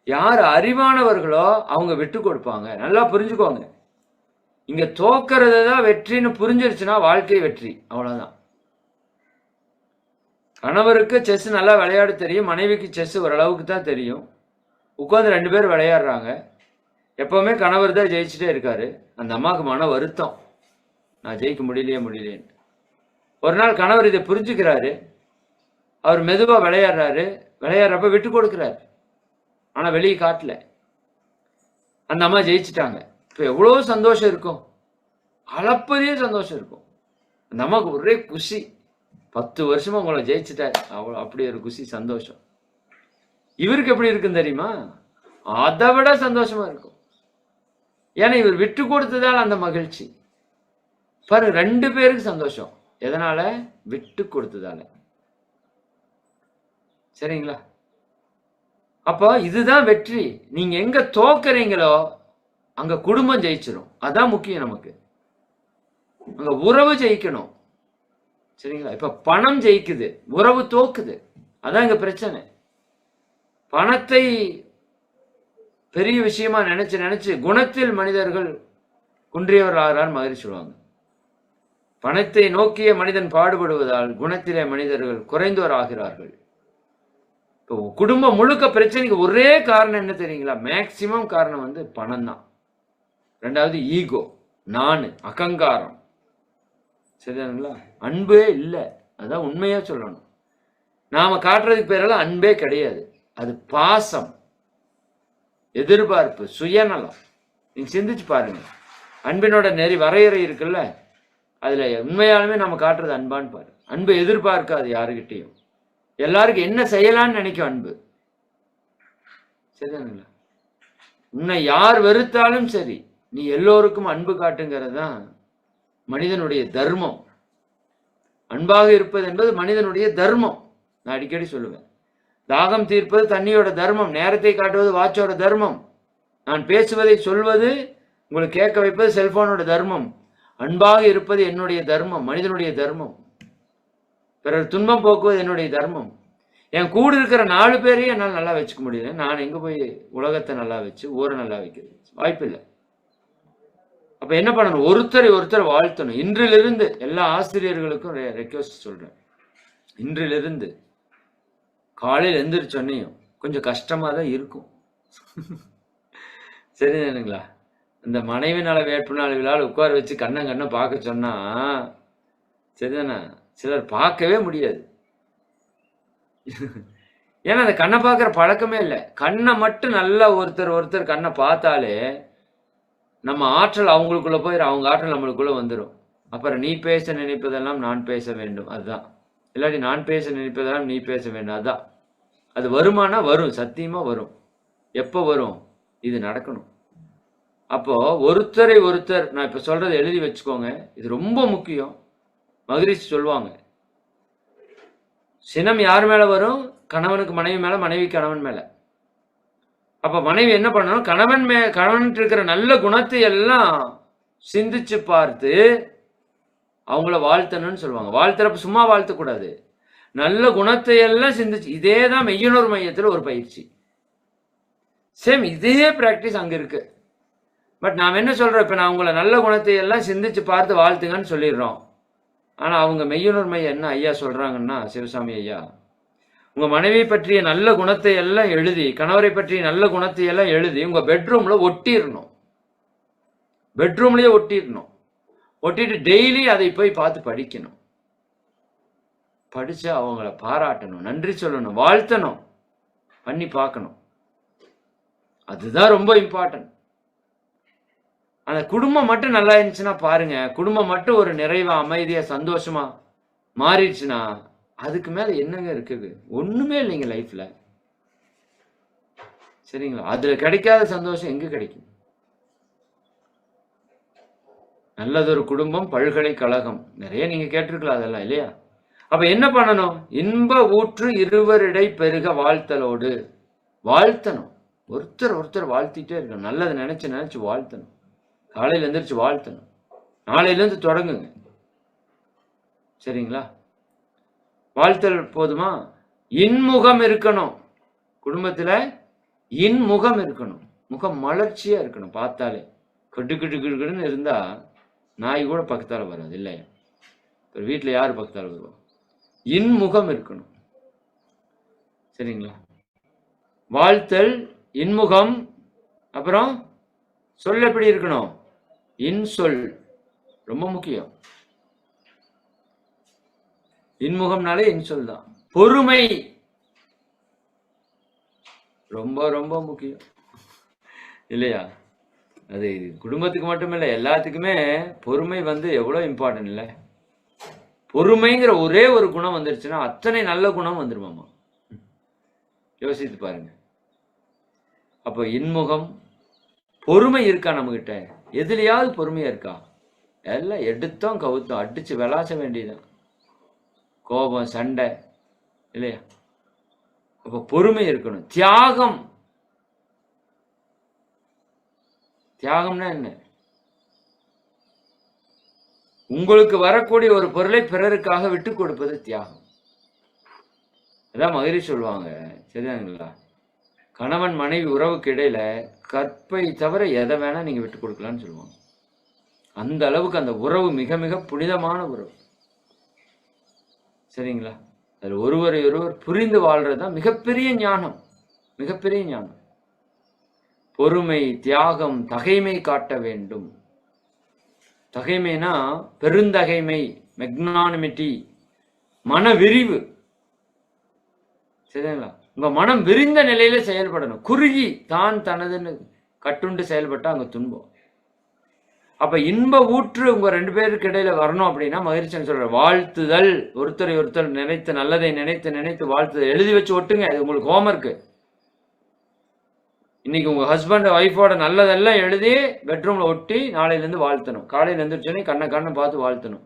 [SPEAKER 1] யார் அறிவானவர்களோ அவங்க விட்டு கொடுப்பாங்க. நல்லா புரிஞ்சுக்கோங்க. இங்க தோக்கிறது தான் வெற்றின்னு புரிஞ்சிருச்சுன்னா வாழ்க்கை வெற்றி, அவ்வளவுதான். கணவருக்கு செஸ் நல்லா விளையாட தெரியும், மனைவிக்கு செஸ் ஓரளவுக்கு தான் தெரியும். உட்காந்து 2 பேர் விளையாடுறாங்க. எப்பவுமே கணவர் தான் ஜெயிச்சுட்டே இருக்காரு. அந்த அம்மாவுக்கு மன வருத்தம், நான் ஜெயிக்க முடியலையேன்னு. ஒரு நாள் கணவர் இதை புரிஞ்சுக்கிறாரு. அவர் மெதுவா விளையாடுறாரு. விளையாடுறப்ப விட்டு கொடுக்கிறாரு. ஆனா வெளியே காட்டல. அந்த அம்மா ஜெயிச்சுட்டாங்க. இப்ப எவ்வளவு சந்தோஷம் இருக்கும், அளப்பரிய சந்தோஷம் இருக்கும். அந்த அம்மாவுக்கு ஒரே குஷி. 10 வருஷமா உங்களை ஜெயிச்சுட்டாரு, அவ்வளோ அப்படி ஒரு குஷி, சந்தோஷம். இவருக்கு எப்படி இருக்குன்னு தெரியுமா? அதை விட சந்தோஷமா இருக்கும். ஏன்னா இவர் விட்டு கொடுத்ததால் அந்த மகிழ்ச்சி. பாருங்க, 2 பேருக்கு சந்தோஷம். எதனால? விட்டு கொடுத்ததால. சரிங்களா? அப்போ இதுதான் வெற்றி. நீங்க எங்க தோக்குறீங்களோ அங்க குடும்பம் ஜெயிச்சிடும். அதான் முக்கியம் நமக்கு. அங்க உறவு ஜெயிக்கணும், சரிங்களா? இப்ப பணம் ஜெயிக்குது, உறவு தோக்குது. அதான் இங்க பிரச்சனை. பணத்தை பெரிய விஷயமா நினைச்சு குணத்தில் மனிதர்கள் குன்றியவர் ஆகிறார் மகிழ்ச்சி சொல்லுவாங்க. பணத்தை நோக்கிய மனிதன் பாடுபடுவதால் குணத்திலே மனிதர்கள் குறைந்தோர் ஆகிறார்கள். இப்போ குடும்பம் முழுக்க பிரச்சனைக்கு ஒரே காரணம் என்ன தெரியுங்களா? மேக்சிமம் காரணம் வந்து பணம் தான். 2வது ஈகோ, நான், அகங்காரம். சரிதானுங்களா? அன்பே இல்லை. அதான் உண்மையா சொல்லணும். நாம காட்டுறதுக்கு பேரெல்லாம் அன்பே கிடையாது. அது பாசம், எதிர்பார்ப்பு, சுயநலம். நீங்க சிந்திச்சு பாருங்க. அன்பினோட நெறி வரையறை இருக்குல்ல, அதுல உண்மையாலுமே நம்ம காட்டுறது அன்பான்னு பாரு. அன்பு எதிர்பார்க்காது யாருக்கிட்டையும். எல்லாருக்கும் என்ன செய்யலான்னு நினைக்கும் அன்பு. சரிதானுங்களா? உன்னை யார் வெறுத்தாலும் சரி, நீ எல்லோருக்கும் அன்பு காட்டுங்கிறது தான் மனிதனுடைய தர்மம். அன்பாக இருப்பது என்பது மனிதனுடைய தர்மம். நான் அடிக்கடி சொல்லுவேன், தாகம் தீர்ப்பது தண்ணியோட தர்மம், நேரத்தை காட்டுவது வாட்சோட தர்மம், நான் பேசுவதை சொல்வது உங்களுக்கு கேட்க வைப்பது செல்போனோட தர்மம். அன்பாக இருப்பது என்னுடைய தர்மம், மனிதனுடைய தர்மம். பிறர் துன்பம் போக்குவது என்னுடைய தர்மம். என் கூட இருக்கிற 4 பேரையும் என்னால் நல்லா வச்சுக்க முடியல. நான் எங்க போய் உலகத்தை நல்லா வச்சு ஊரை நல்லா வைக்கிறது? வாய்ப்பில்லை. அப்ப என்ன பண்ணணும்? ஒருத்தரை ஒருத்தர் வாழ்த்தணும். இன்றிலிருந்து எல்லா ஆசிரியர்களுக்கும் ரெக்வெஸ்ட் சொல்றேன். இன்றிலிருந்து காலையில் எந்திரிச்சோன்னையும் கொஞ்சம் கஷ்டமா தான் இருக்கும். சரிதானுங்களா? இந்த மனைவி நல வேட்பு நாள் விழாவில் உட்கார வச்சு கண்ணை பார்க்க சொன்னா சரிதானே? சிலர் பார்க்கவே முடியாது. ஏன்னா அந்த கண்ணை பார்க்குற பழக்கமே இல்லை. கண்ணை மட்டும் நல்லா ஒருத்தர் கண்ணை பார்த்தாலே நம்ம ஆற்றல் அவங்களுக்குள்ள போயிடும், அவங்க ஆற்றல் நம்மளுக்குள்ள வந்துடும். அப்புறம் நீ பேச நினைப்பதெல்லாம் நான் பேச வேண்டும், அதுதான். இல்லாட்டி நான் பேச நினைப்பதெல்லாம் நீ பேச வேண்டும், அதுதான். அது வருமானா வரும், சத்தியமா வரும். எப்போ வரும்? இது நடக்கணும். அப்போ ஒருத்தரை ஒருத்தர், நான் இப்ப சொல்றதை எழுதி வச்சுக்கோங்க, இது ரொம்ப முக்கியம். மகரிஷி சொல்லுவாங்க, சினம் யார் மேல வரும்? கணவனுக்கு மனைவி மேல, மனைவி கணவன் மேல. அப்ப மனைவி என்ன பண்ணணும்? கணவன் இருக்கிற நல்ல குணத்தை எல்லாம் சிந்திச்சு பார்த்து அவங்கள வாழ்த்தணும்னு சொல்லுவாங்க. வாழ்த்துறப்ப சும்மா வாழ்த்தக்கூடாது, நல்ல குணத்தை எல்லாம் சிந்திச்சு. இதே தான் மெய்யுணர்வு மையத்துல ஒரு பயிற்சி. சேம் இதே பிராக்டிஸ் அங்க இருக்கு. பட் நாம் என்ன சொல்றோம்? இப்ப நான் உங்களை நல்ல குணத்தை எல்லாம் சிந்திச்சு பார்த்து வாழ்த்துங்கன்னு சொல்லிடுறோம். ஆனா அவங்க மெய்யுணர்வு மையம் என்ன ஐயா சொல்றாங்கன்னா, சிவசாமி ஐயா, உங்க மனைவி பற்றிய நல்ல குணத்தை எல்லாம் எழுதி, கணவரை பற்றிய நல்ல குணத்தை எல்லாம் எழுதி உங்க பெட்ரூம்ல ஒட்டிடணும். பெட்ரூம்லயே ஒட்டிடணும். ஒட்டிட்டு டெய்லி அதை போய் பார்த்து படிக்கணும். படிச்சு அவங்கள பாராட்டணும், நன்றி சொல்லணும், வாழ்த்தணும், பண்ணி பார்க்கணும். அதுதான் ரொம்ப இம்பார்ட்டன்ட். அந்த குடும்பம் மட்டும் நல்லா இருந்துச்சுன்னா பாருங்க, குடும்பம் மட்டும் ஒரு நிறைவா, அமைதியா, சந்தோஷமா மாறிடுச்சுன்னா அதுக்கு மேல என்னங்க இருக்குது? ஒண்ணுமே இல்லைங்க லைஃப்ல. சரிங்களா? அதுல கிடைக்காத சந்தோஷம் எங்க கிடைக்கும்? நல்லதொரு குடும்பம் பல்கலைக்கழகம், நிறைய நீங்க கேட்டிருக்கலாம் அதெல்லாம் இல்லையா? அப்ப என்ன பண்ணணும்? இன்ப ஊற்று இருவரிடை பெருக வாழ்த்தலோடு. வாழ்த்தணும், ஒருத்தர் ஒருத்தர் வாழ்த்திட்டே இருக்கணும். நல்லதை நினைச்சு நினைச்சு வாழ்த்தணும். காலையில எந்திரிச்சு வாழ்த்தணும். நாளையில இருந்து தொடங்குங்க. சரிங்களா? வாழ்த்தல் போதுமா? இன்முகம் இருக்கணும். குடும்பத்துல இன்முகம் இருக்கணும். முகம் மலர்ச்சியா இருக்கணும். பார்த்தாலே கட்டு கட்டு கிட்டுன்னு இருந்தா நாய் கூட பக்கத்தால வராது இல்லையா? வீட்டுல யாரு பக்கத்தால வருவா? இன்முகம் இருக்கணும். சரிங்களா? வாழ்த்தல், இன்முகம். அப்புறம் சொல் எப்படி இருக்கணும்? இன்சொல் ரொம்ப முக்கியம். இன்முகம்னாலே இன்சொல் தான். பொறுமை ரொம்ப ரொம்ப முக்கியம் இல்லையா? அது குடும்பத்துக்கு மட்டும் இல்லை, எல்லாத்துக்குமே பொறுமை எவ்வளவு இம்பார்ட்டன்ட் இல்லை? பொறுமைங்கிற ஒரே ஒரு குணம் வந்துருச்சுன்னா அத்தனை நல்ல குணம் வந்துருமாமா. யோசித்து பாருங்க. அப்போ இன்முகம், பொறுமை இருக்கா நம்ம கிட்ட? எதுலையாவது பொறுமையா இருக்கா? எல்லாம் எடுத்தோம் கவுத்தோம் அடிச்சு விளாச வேண்டியதான். கோபம், சண்டை இல்லையா? அப்ப பொறுமை இருக்கணும். தியாகம். தியாகம்னா என்ன? உங்களுக்கு வரக்கூடிய ஒரு பொருளை பிறருக்காக விட்டு கொடுப்பது தியாகம். அதான் மகிழ்ச்சி சொல்லுவாங்க. சரிதானுங்களா? கணவன் மனைவி உறவுக்கு இடையில கற்பை தவிர எதை வேணா நீங்க விட்டு கொடுக்கலான்னு சொல்லுவாங்க. அந்த அளவுக்கு அந்த உறவு மிக மிக புனிதமான உறவு. சரிங்களா? அதில் ஒருவரை ஒருவர் புரிந்து வாழ்றதுதான் மிகப்பெரிய ஞானம். மிகப்பெரிய ஞானம். பொறுமை, தியாகம், தகைமை காட்ட வேண்டும். தகைமைனா பெருந்தகைமை, மெக்னானிமிட்டி, மன விரிவு. சரிங்களா? உங்க மனம் விரிந்த நிலையில செயல்படணும். குறுகி தான் தனதுன்னு கட்டுண்டு செயல்பட்டா அங்க துன்பம். அப்ப இன்ப ஊற்று உங்க ரெண்டு பேருக்கு இடையில வரணும் அப்படின்னா மகிழ்ச்சின்னு சொல்ற வாழ்த்துதல். ஒருத்தரை ஒருத்தர் நினைத்து நல்லதை நினைத்து நினைத்து வாழ்த்துதல். எழுதி வச்சு ஒட்டுங்க. இது உங்களுக்கு ஹோம்ஒர்க்கு. இன்னைக்கு உங்க ஹஸ்பண்ட் ஒய்ஃபோட நல்லதெல்லாம் எழுதி பெட்ரூம்ல ஒட்டி நாளையில இருந்து வாழ்த்தணும். காலையில எழுந்திரிச்சோன்னே கண்ணை பார்த்து வாழ்த்தணும்.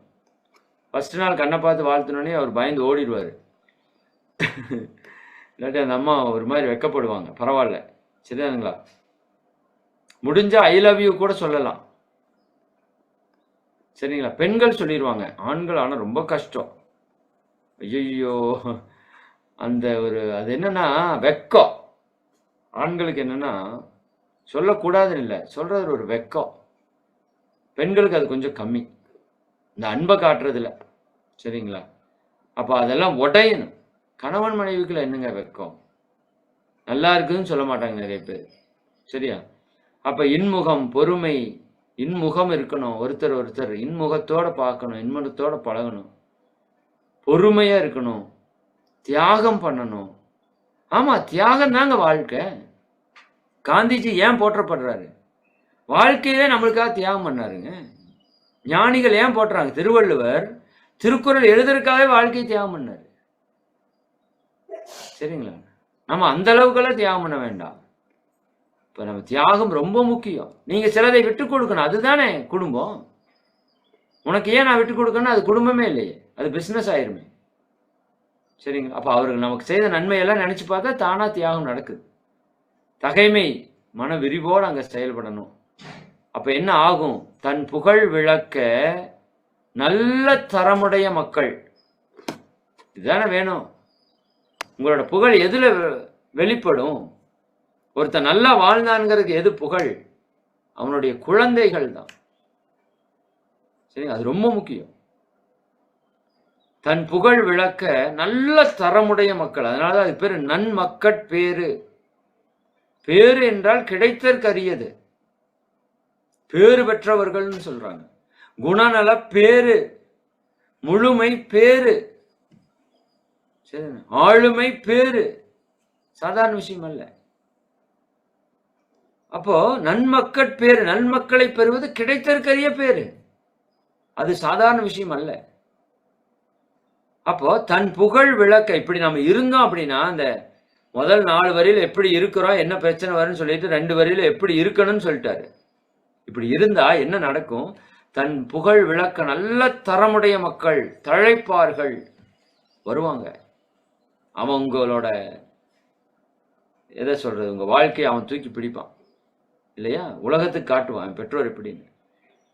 [SPEAKER 1] ஃபர்ஸ்ட் நாள் கண்ணை பார்த்து வாழ்த்தணுன்னே அவர் பயந்து ஓடிடுவாரு. இல்லாட்டி அந்த அம்மா ஒரு மாதிரி வெக்கப்படுவாங்க. பரவாயில்ல, சரிதானுங்களா? முடிஞ்சா ஐ லவ் யூ கூட சொல்லலாம். சரிங்களா? பெண்கள் சொல்லிடுவாங்க. ஆண்கள் ஆனால் ரொம்ப கஷ்டம். ஐயோ, அந்த ஒரு அது என்னன்னா வெக்கம். ஆண்களுக்கு என்னன்னா சொல்லக்கூடாதுன்னு இல்லை, சொல்றது ஒரு வெக்கம். பெண்களுக்கு அது கொஞ்சம் கம்மி, இந்த அன்பை காட்டுறதுல. சரிங்களா? அப்போ அதெல்லாம் உடையணும். கணவன் மனைவிக்குள்ள என்னங்க வெக்கம்? நல்லா இருக்குதுன்னு சொல்ல மாட்டாங்க நிறைய பேர். சரியா? அப்ப இன்முகம், பொறுமை, இன்முகம் இருக்கணும். ஒருத்தர் ஒருத்தர் இன்முகத்தோட பார்க்கணும், இன்முகத்தோட பழகணும், பொறுமையா இருக்கணும், தியாகம் பண்ணணும். ஆமா, தியாகம் தாங்க வாழ்க்கை. காந்திஜி ஏன் போற்றப்படுறாரு? வாழ்க்கையே நம்மளுக்காக தியாகம் பண்ணாருங்க. ஞானிகள் ஏன் போட்டுறாங்க? திருவள்ளுவர் திருக்குறள் எழுதுறதுக்காகவே வாழ்க்கையை தியாகம் பண்ணாரு. சரிங்களா? நம்ம அந்த அளவுக்கெல்லாம் தியாகம் பண்ண வேண்டாம். இப்ப நம்ம தியாகம் ரொம்ப முக்கியம். நீங்க சிலதை விட்டு கொடுக்கணும். அதுதானே குடும்பம். உனக்கு ஏன் நான் விட்டு கொடுக்கணும்? அது குடும்பமே இல்லையே, அது பிசினஸ் ஆயிருமே. சரிங்களா? அப்ப அவர்கள் நமக்கு செய்த நன்மையெல்லாம் நினைச்சு பார்த்தா தானா தியாகம் நடக்குது. தகைமை, மன விரிவோடு அங்க செயல்படணும். அப்ப என்ன ஆகும்? தன் புகழ் விளக்க நல்ல தரமுடைய மக்கள். இதுதானே வேணும். உங்களோட புகழ் எதுல வெளிப்படும்? ஒருத்தன் நல்லா வாழ்ந்தான்ங்கிறதுக்கு எது புகழ்? அவனுடைய குழந்தைகள் தான். சரி, அது ரொம்ப முக்கியம். தன் புகழ் விளக்க நல்ல தரமுடைய மக்கள். அதனாலதான் அது பேரு நன்மக்கட் பேரு. பேரு என்றால் கிடைத்தற்கரியது. பேரு பெற்றவர்கள்னு சொல்றாங்க. குணநல பேரு, முழுமை பேரு, ஆளுமை பேரு. சாதாரண விஷயம் அல்ல. அப்போ நன்மக்கட் பேரு, நன்மக்களை பெறுவது கிடைத்தற்கரிய பேரு. அது சாதாரண விஷயம் அல்ல. அப்போ தன் புகழ் விளக்க இப்படி நம்ம இருந்தோம் அப்படின்னா, அந்த முதல் 4 வரியில எப்படி இருக்கிறோம், என்ன பிரச்சனை வரும்னு சொல்லிட்டு 2 வரியில எப்படி இருக்கணும்னு சொல்லிட்டாரு. இப்படி இருந்தா என்ன நடக்கும்? தன் புகழ் விளக்க நல்ல தரமுடைய மக்கள் தழைப்பார்கள், வருவாங்க. அவன் உங்களோட எதை சொல்றது, உங்க வாழ்க்கையை அவன் தூக்கி பிடிப்பான் இல்லையா, உலகத்துக்கு காட்டுவான் பெற்றோர் எப்படின்னு.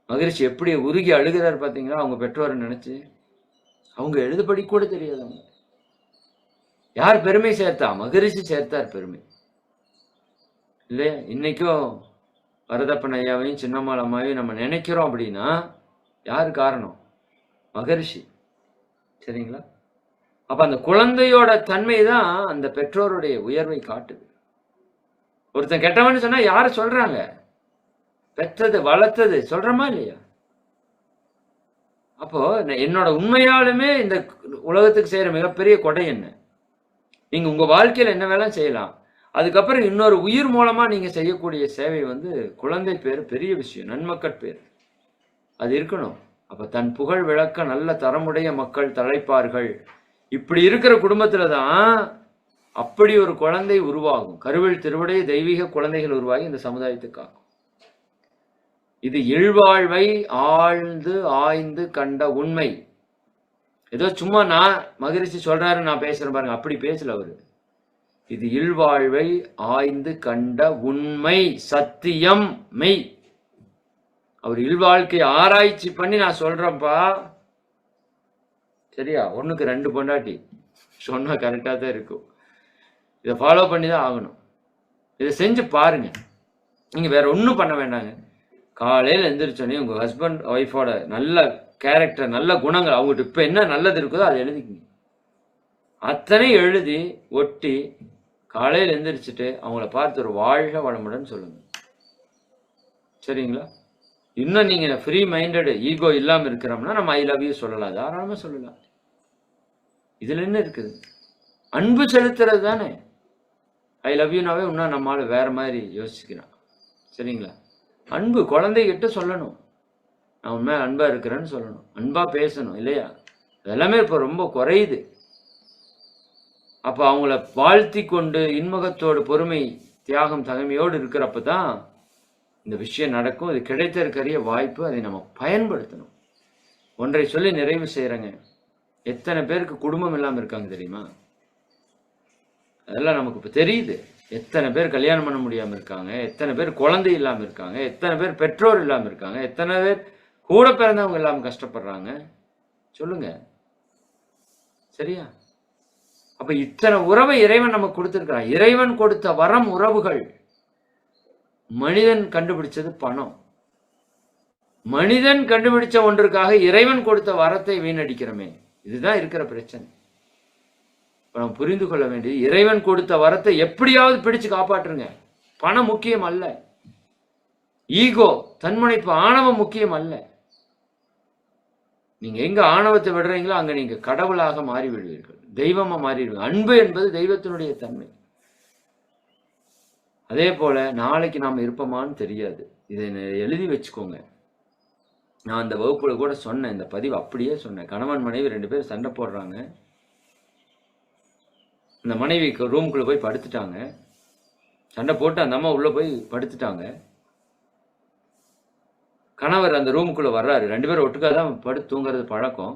[SPEAKER 1] மகரிஷி எப்படி உருகி அழுகிறார் பார்த்தீங்களா அவங்க பெற்றோரை நினைச்சு. அவங்க எழுதுபடி கூட தெரியாது. அவங்க யார் பெருமை சேர்த்தா? மகரிஷி சேர்த்தார் பெருமை இல்லையா. இன்னைக்கும் வரதப்பன் ஐயாவையும் சின்னம்மாள் அம்மாவையும் நம்ம நினைக்கிறோம் அப்படின்னா யாரு காரணம்? மகரிஷி. சரிங்களா? அப்ப அந்த குழந்தையோட தன்மை தான் அந்த பெற்றோருடைய உயர்வை காட்டுது. ஒருத்தன் கெட்டவன்னு சொன்னா யாரு சொல்றாங்க? பெற்றது வளர்த்தது சொல்றமா இல்லையா? அப்போ என்னோட உண்மையாலுமே இந்த உலகத்துக்கு செய்யற மிகப்பெரிய கொடை என்ன? நீங்க உங்க வாழ்க்கையில என்ன வேலை செய்யலாம், அதுக்கப்புறம் இன்னொரு உயிர் மூலமா நீங்க செய்யக்கூடிய சேவை வந்து குழந்தை பேர் பெரிய விஷயம், நன்மக்கள் பேர் அது இருக்கணும். அப்ப தன் புகழ் விளக்க நல்ல தரமுடைய மக்கள் தழைப்பார்கள். இப்படி இருக்கிற குடும்பத்துல தான் அப்படி ஒரு குழந்தை உருவாகும். கருவில் திருவுடைய தெய்வீக குழந்தைகள் உருவாகி இந்த சமுதாயத்துக்காகும். இது இல்வாழ்வை ஆழ்ந்து ஆய்ந்து கண்ட உண்மை. ஏதோ சும்மா நான் மகரிஷி சொல்றாரு நான் பேசுறேன் பாருங்க, அப்படி பேசல அவரு. இது இல்வாழ்வை ஆய்ந்து கண்ட உண்மை, சத்தியம், மெய். அவர் இல்வாழ்க்கையை ஆராய்ச்சி பண்ணி நான் சொல்றேன்ப்பா. சரியா? 1க்கு 2 பொண்டாட்டி சொன்னா கரெக்டா தான் இருக்கும். இதை ஃபாலோ பண்ணி தான் ஆகணும். இதை செஞ்சு பாருங்க. நீங்க வேற ஒன்றும் பண்ண வேண்டாங்க. காலையில் எந்திரிச்சோன்னே உங்க ஹஸ்பண்ட் ஒய்ஃபோட நல்ல கேரக்டர், நல்ல குணங்கள், அவங்ககிட்ட இப்ப என்ன நல்லது இருக்குதோ அதை எழுதிக்கிங்க. அத்தனை எழுதி ஒட்டி காலையில் எந்திரிச்சுட்டு அவங்கள பார்த்து ஒரு வாழ்க வளமுடன் சொல்லுங்க. சரிங்களா? இன்னும் நீங்க ஃப்ரீ மைண்டட் ஈகோ இல்லாம இருக்கிறோம்னா நம்ம ஐ லவ் யூ சொல்லலாம், தாராளமா சொல்லலாம். இதுல என்ன இருக்குது? அன்பு செலுத்துறது தானே. ஐ லவ் யூனாவே இன்னும் நம்மளால வேற மாதிரி யோசிக்கிறான். சரிங்களா? அன்பு குழந்தைகிட்ட சொல்லணும், நான் உண்மையா அன்பா இருக்கிறேன்னு சொல்லணும், அன்பா பேசணும் இல்லையா? அதெல்லாமே இப்போ ரொம்ப குறையுது. அப்ப அவங்கள வாழ்த்தி கொண்டு இன்முகத்தோடு பொறுமை தியாகம் தகமையோடு இருக்கிறப்ப தான் இந்த விஷயம் நடக்கும். இது கிடைத்திருக்கிற வாய்ப்பு, அதை நம்ம பயன்படுத்தணும். ஒன்றை சொல்லி நிறைவு செய்யறேங்க. எத்தனை பேருக்கு குடும்பம் இல்லாம இருக்காங்க தெரியுமா? அதெல்லாம் நமக்கு இப்ப தெரியுது. எத்தனை பேர் கல்யாணம் பண்ண முடியாம இருக்காங்க, எத்தனை பேர் குழந்தை இல்லாம இருக்காங்க, எத்தனை பேர் பெற்றோர் இல்லாம இருக்காங்க, எத்தனை பேர் கூட பிறந்தவங்க இல்லாம கஷ்டப்படுறாங்க. சொல்லுங்க. சரியா? அப்ப இத்தனை உறவை இறைவன் நமக்கு கொடுத்திருக்கிறான். இறைவன் கொடுத்த வரம் உறவுகள். மனிதன் கண்டுபிடிச்சது பணம். மனிதன் கண்டுபிடிச்ச ஒன்றுக்காக இறைவன் கொடுத்த வரத்தை வீணடிக்கிறோமே, இதுதான் இருக்கிற பிரச்சனை. நம்ம புரிந்து கொள்ள வேண்டியது, இறைவன் கொடுத்த வரத்தை எப்படியாவது பிடிச்சு காப்பாற்றுங்க. பணம் முக்கியம் அல்ல, ஈகோ தன்முனைப்பு ஆணவம் முக்கியம் அல்ல. நீங்க எங்க ஆணவத்தை விடுறீங்களோ அங்க நீங்க கடவுளாக மாறி விடுவீர்கள், தெய்வமா மாறிடுவீங்க. அன்பு என்பது தெய்வத்தினுடைய தன்மை. அதே போல நாளைக்கு நாம இருப்போமான்னு தெரியாது. இதை எழுதி வச்சுக்கோங்க. நான் அந்த வகுப்புல கூட சொன்னேன், இந்த பதிவு அப்படியே சொன்னேன். கணவன் மனைவி 2 பேர் சண்டை போடுறாங்க. அந்த மனைவி ரூமுக்குள்ள போய் படுத்துட்டாங்க. சண்டை போட்டு அந்த அம்மா உள்ள போய் படுத்துட்டாங்க. கணவர் அந்த ரூமுக்குள்ள வர்றாரு. 2 பேரும் ஒட்டுக்காதான் படுத்து தூங்குறது பழக்கம்.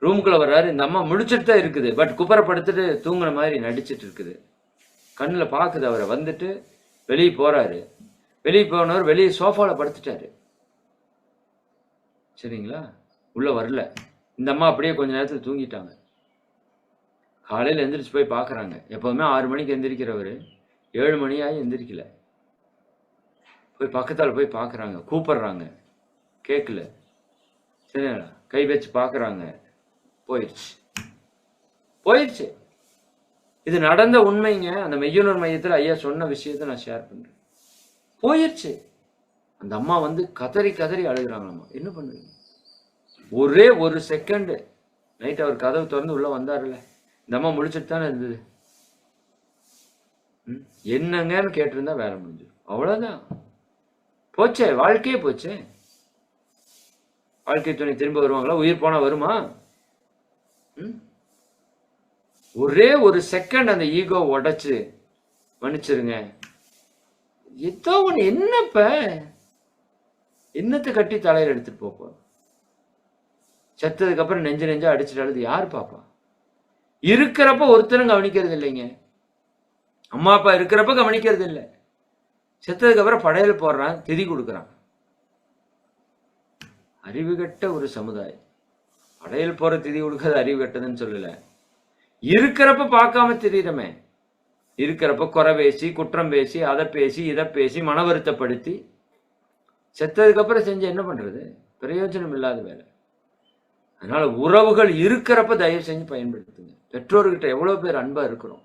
[SPEAKER 1] ரூமுக்குள்ள வர்றாரு. இந்த அம்மா முழிச்சிட்டு தான் இருக்குது, பட் குப்பரை படுத்துட்டு தூங்குற மாதிரி நடிச்சிட்டு இருக்குது. கண்ணுல பாக்குது அவரை. வந்துட்டு வெளியே போறாரு. வெளியே போனவர் வெளியே சோஃபால படுத்துட்டாரு. சரிங்களா? உள்ள வரல. இந்த அம்மா அப்படியே கொஞ்ச நேரத்துல தூங்கிட்டாங்க. காலையில எந்திரிச்சு போய் பாக்குறாங்க. எப்பவுமே 6 மணிக்கு எந்திரிக்கிறவரு 7 மணி ஆகி எந்திரிக்கல. போய் பக்கத்தால போய் பாக்குறாங்க, கூப்பிடுறாங்க, கேட்கல. சரிங்களா? கை வச்சு பாக்குறாங்க, போயிடுச்சு. போயிடுச்சு. இது நடந்த உண்மைங்க. அந்த மெய்யுணர் மையத்தில் ஐயா சொன்ன விஷயத்தை நான் ஷேர் பண்றேன். போயிடுச்சு. அந்த அம்மா வந்து கதறி கதறி அழுகிறாங்கம்மா. என்ன பண்ணுவீங்க? ஒரே ஒரு செகண்ட் நைட் அவர் கதவு திறந்து உள்ள வந்தாருல்ல, இந்த அம்மா முடிச்சுட்டு தானே இருந்தது. என்னங்கன்னு கேட்டிருந்தா வேலை முடிஞ்சு, அவ்வளவுதான். போச்சே, வாழ்க்கையே போச்சே. வாழ்க்கை துணை திரும்ப வருவாங்களா? உயிர் போனா வருமா? ஒரே ஒரு செகண்ட் அந்த ஈகோ உடைச்சு மன்னிச்சிருங்க. ஏதோ ஒண்ணு. என்னப்ப என்னத்தை கட்டி தலையில எடுத்துட்டு போப்போம்? செத்ததுக்கு அப்புறம் நெஞ்சா அடிச்சுட்டு அழுது யாரு பாப்பா? இருக்கிறப்ப ஒருத்தரும் கவனிக்கிறது இல்லைங்க. அம்மா அப்பா இருக்கிறப்ப கவனிக்கிறது இல்லை. செத்ததுக்கு அப்புறம் படையல் போடுறான், திதி கொடுக்குறான். அறிவு கட்ட ஒரு சமுதாயம். படையல் போற திதி கொடுக்கறது அறிவு கட்டதுன்னு சொல்லல. இருக்கிறப்ப பார்க்காம திரியிறமே, இருக்கிறப்ப குறை பேசி குற்றம் பேசி அதை பேசி இதை பேசி மன வருத்தப்படுத்தி செத்ததுக்கு அப்புறம் செஞ்சு என்ன பண்றது? பிரயோஜனம் இல்லாத வேலை. அதனால உறவுகள் இருக்கிறப்ப தயவு செஞ்சு பயன்படுத்துங்க. பெற்றோர்கிட்ட எவ்வளவு பேர் அன்பா இருக்கிறோம்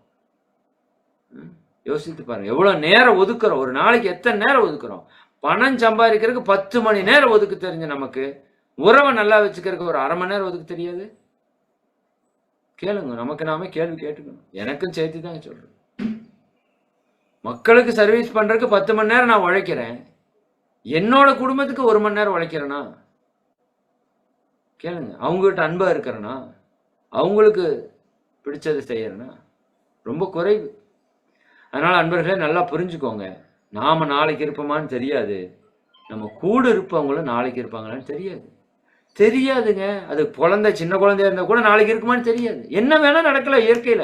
[SPEAKER 1] யோசித்து பாருங்க. எவ்வளவு நேரம் ஒதுக்குறோம்? ஒரு நாளைக்கு எத்தனை நேரம் ஒதுக்குறோம்? பணம் சம்பாதிக்கிறதுக்கு 10 மணி நேரம் ஒதுக்க தெரிஞ்ச நமக்கு உறவை நல்லா வச்சுக்கிறதுக்கு ஒரு 1/2 மணி நேரம் ஒதுக்க தெரியாது? கேளுங்க, நமக்கு நாமே கேள்வி கேட்டுக்கணும். எனக்கும் சேர்த்து தான் சொல்றேன். மக்களுக்கு சர்வீஸ் பண்றதுக்கு 10 மணி நேரம் நான் உழைக்கிறேன், என்னோட குடும்பத்துக்கு 1 மணி நேரம் உழைக்கிறேனா? கேளுங்க. அவங்ககிட்ட அன்பா இருக்கிறேனா? அவங்களுக்கு பிடிச்சதை செய்யறேனா? ரொம்ப குறைவு. அதனால அன்பர்களே நல்லா புரிஞ்சுக்கோங்க. நாம நாளைக்கு இருப்போமான்னு தெரியாது, நம்ம கூட இருப்பவங்களும் நாளைக்கு இருப்பாங்களான்னு தெரியாதுங்க. அது குழந்தை, சின்ன குழந்தையா இருந்தா கூட நாளைக்கு இருக்குமான்னு தெரியாது. என்ன வேணா நடக்கல இயற்கையில.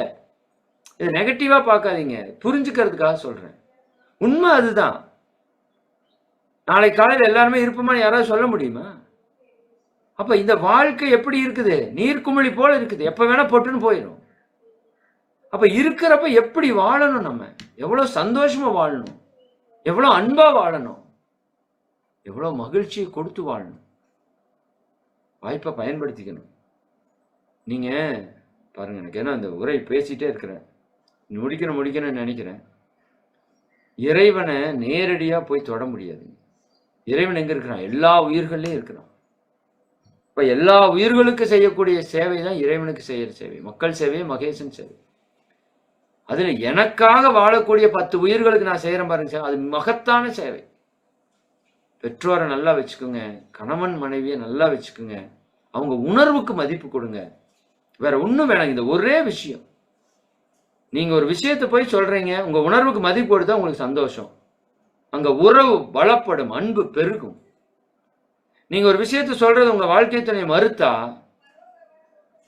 [SPEAKER 1] இது நெகட்டிவா பார்க்காதீங்க, புரிஞ்சுக்கிறதுக்காக சொல்றேன். உண்மை அதுதான். நாளைக்கு காலையில் எல்லாருமே இருப்போமான்னு யாராவது சொல்ல முடியுமா? அப்ப இந்த வாழ்க்கை எப்படி இருக்குது? நீர்க்குமிழி போல இருக்குது, எப்ப வேணா பொட்டுன்னு போயிடும். அப்ப இருக்கிறப்ப எப்படி வாழணும்? நம்ம எவ்வளவு சந்தோஷமா வாழணும், எவ்வளவு அன்பா வாழணும், எவ்வளவு மகிழ்ச்சியை கொடுத்து வாழணும். வாய்ப்பை பயன்படுத்திக்கணும். நீங்க பாருங்க, எனக்கு ஏன்னா இந்த உரை பேசிட்டே இருக்கிறேன், முடிக்கணும்னு நினைக்கிறேன். இறைவனை நேரடியா போய் தொட முடியாது. இறைவன் எங்க இருக்கிறான்? எல்லா உயிர்கள்லயும் இருக்கிறான். இப்ப எல்லா உயிர்களுக்கு செய்யக்கூடிய சேவை தான் இறைவனுக்கு செய்யற சேவை. மக்கள் சேவை, மகேசன் சேவை. அதுல எனக்காக வாழக்கூடிய 10 உயிர்களுக்கு நான் செய்யறேன் பாருங்க, அது மகத்தான சேவை. பெற்றோரை நல்லா வச்சுக்கோங்க, கணவன் மனைவியை நல்லா வச்சுக்கோங்க, அவங்க உணர்வுக்கு மதிப்பு கொடுங்க. வேற ஒண்ணும் வேணாம். இந்த ஒரே விஷயம். நீங்க ஒரு விஷயத்தை போய் சொல்றீங்க, உங்க உணர்வுக்கு மதிப்பு கொடுத்தா உங்களுக்கு சந்தோஷம், அங்க உறவு பலப்படும், அன்பு பெருகும். நீங்க ஒரு விஷயத்தை சொல்றது உங்க வாழ்க்கை துணை மறுத்தா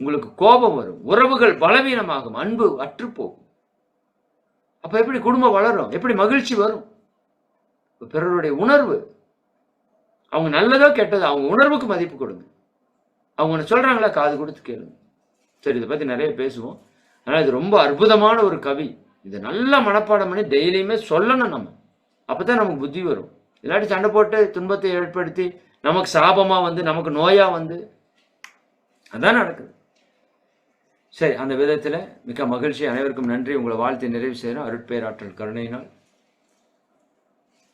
[SPEAKER 1] உங்களுக்கு கோபம் வரும், உறவுகள் பலவீனமாகும், அன்பு அற்றுப்போகும். அப்ப எப்படி குடும்பம் வளரும்? எப்படி மகிழ்ச்சி வரும்? பிறருடைய உணர்வு, அவங்க நல்லதோ கெட்டதோ, அவங்க உணர்வுக்கு மதிப்பு கொடுங்க. அவங்க சொல்றாங்களா, காது கொடுத்து கேளுங்க. சரி, இதை பத்தி நிறைய பேசுவோம். அதனால இது ரொம்ப அற்புதமான ஒரு கவி. இதை நல்லா மனப்பாடம் பண்ணி டெய்லியுமே சொல்லணும் நம்ம. அப்பதான் நமக்கு புத்தி வரும். இல்லாட்டி சண்டை போட்டு துன்பத்தை ஏற்படுத்தி நமக்கு சாபமா வந்து நமக்கு நோயா வந்து அதான் நடக்குது. சரி, அந்த விதத்துல மிக மகிழ்ச்சி. அனைவருக்கும் நன்றி. உங்களை வாழ்த்து நிறைவு செய்யறோம். அருட்பேராற்றல் கருணையினால்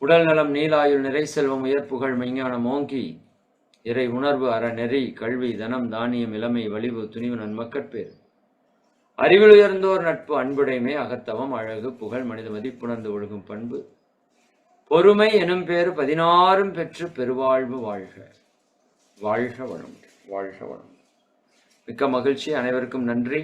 [SPEAKER 1] உடல் நலம், நீலாயுள், நிறை செல்வம், உயர்ப்புகழ், மெய்ஞானம் ஓங்கி இறை உணர்வு, அறநெறி, கல்வி, தனம், தானியம், இளமை, வலிவு, துணிவு, நன்மக்கட்பேர், அறிவில் உயர்ந்தோர் நட்பு, அன்புடைமை, அகத்தவம், அழகு, புகழ், மனித மதிப்புணர்ந்து ஒழுகும் பண்பு, பொறுமை எனும் பேறு 16 பெற்று பெருவாழ்வு வாழ்க. வாழ்க வளம், வாழ்க வளம். மிக்க மகிழ்ச்சி. அனைவருக்கும் நன்றி.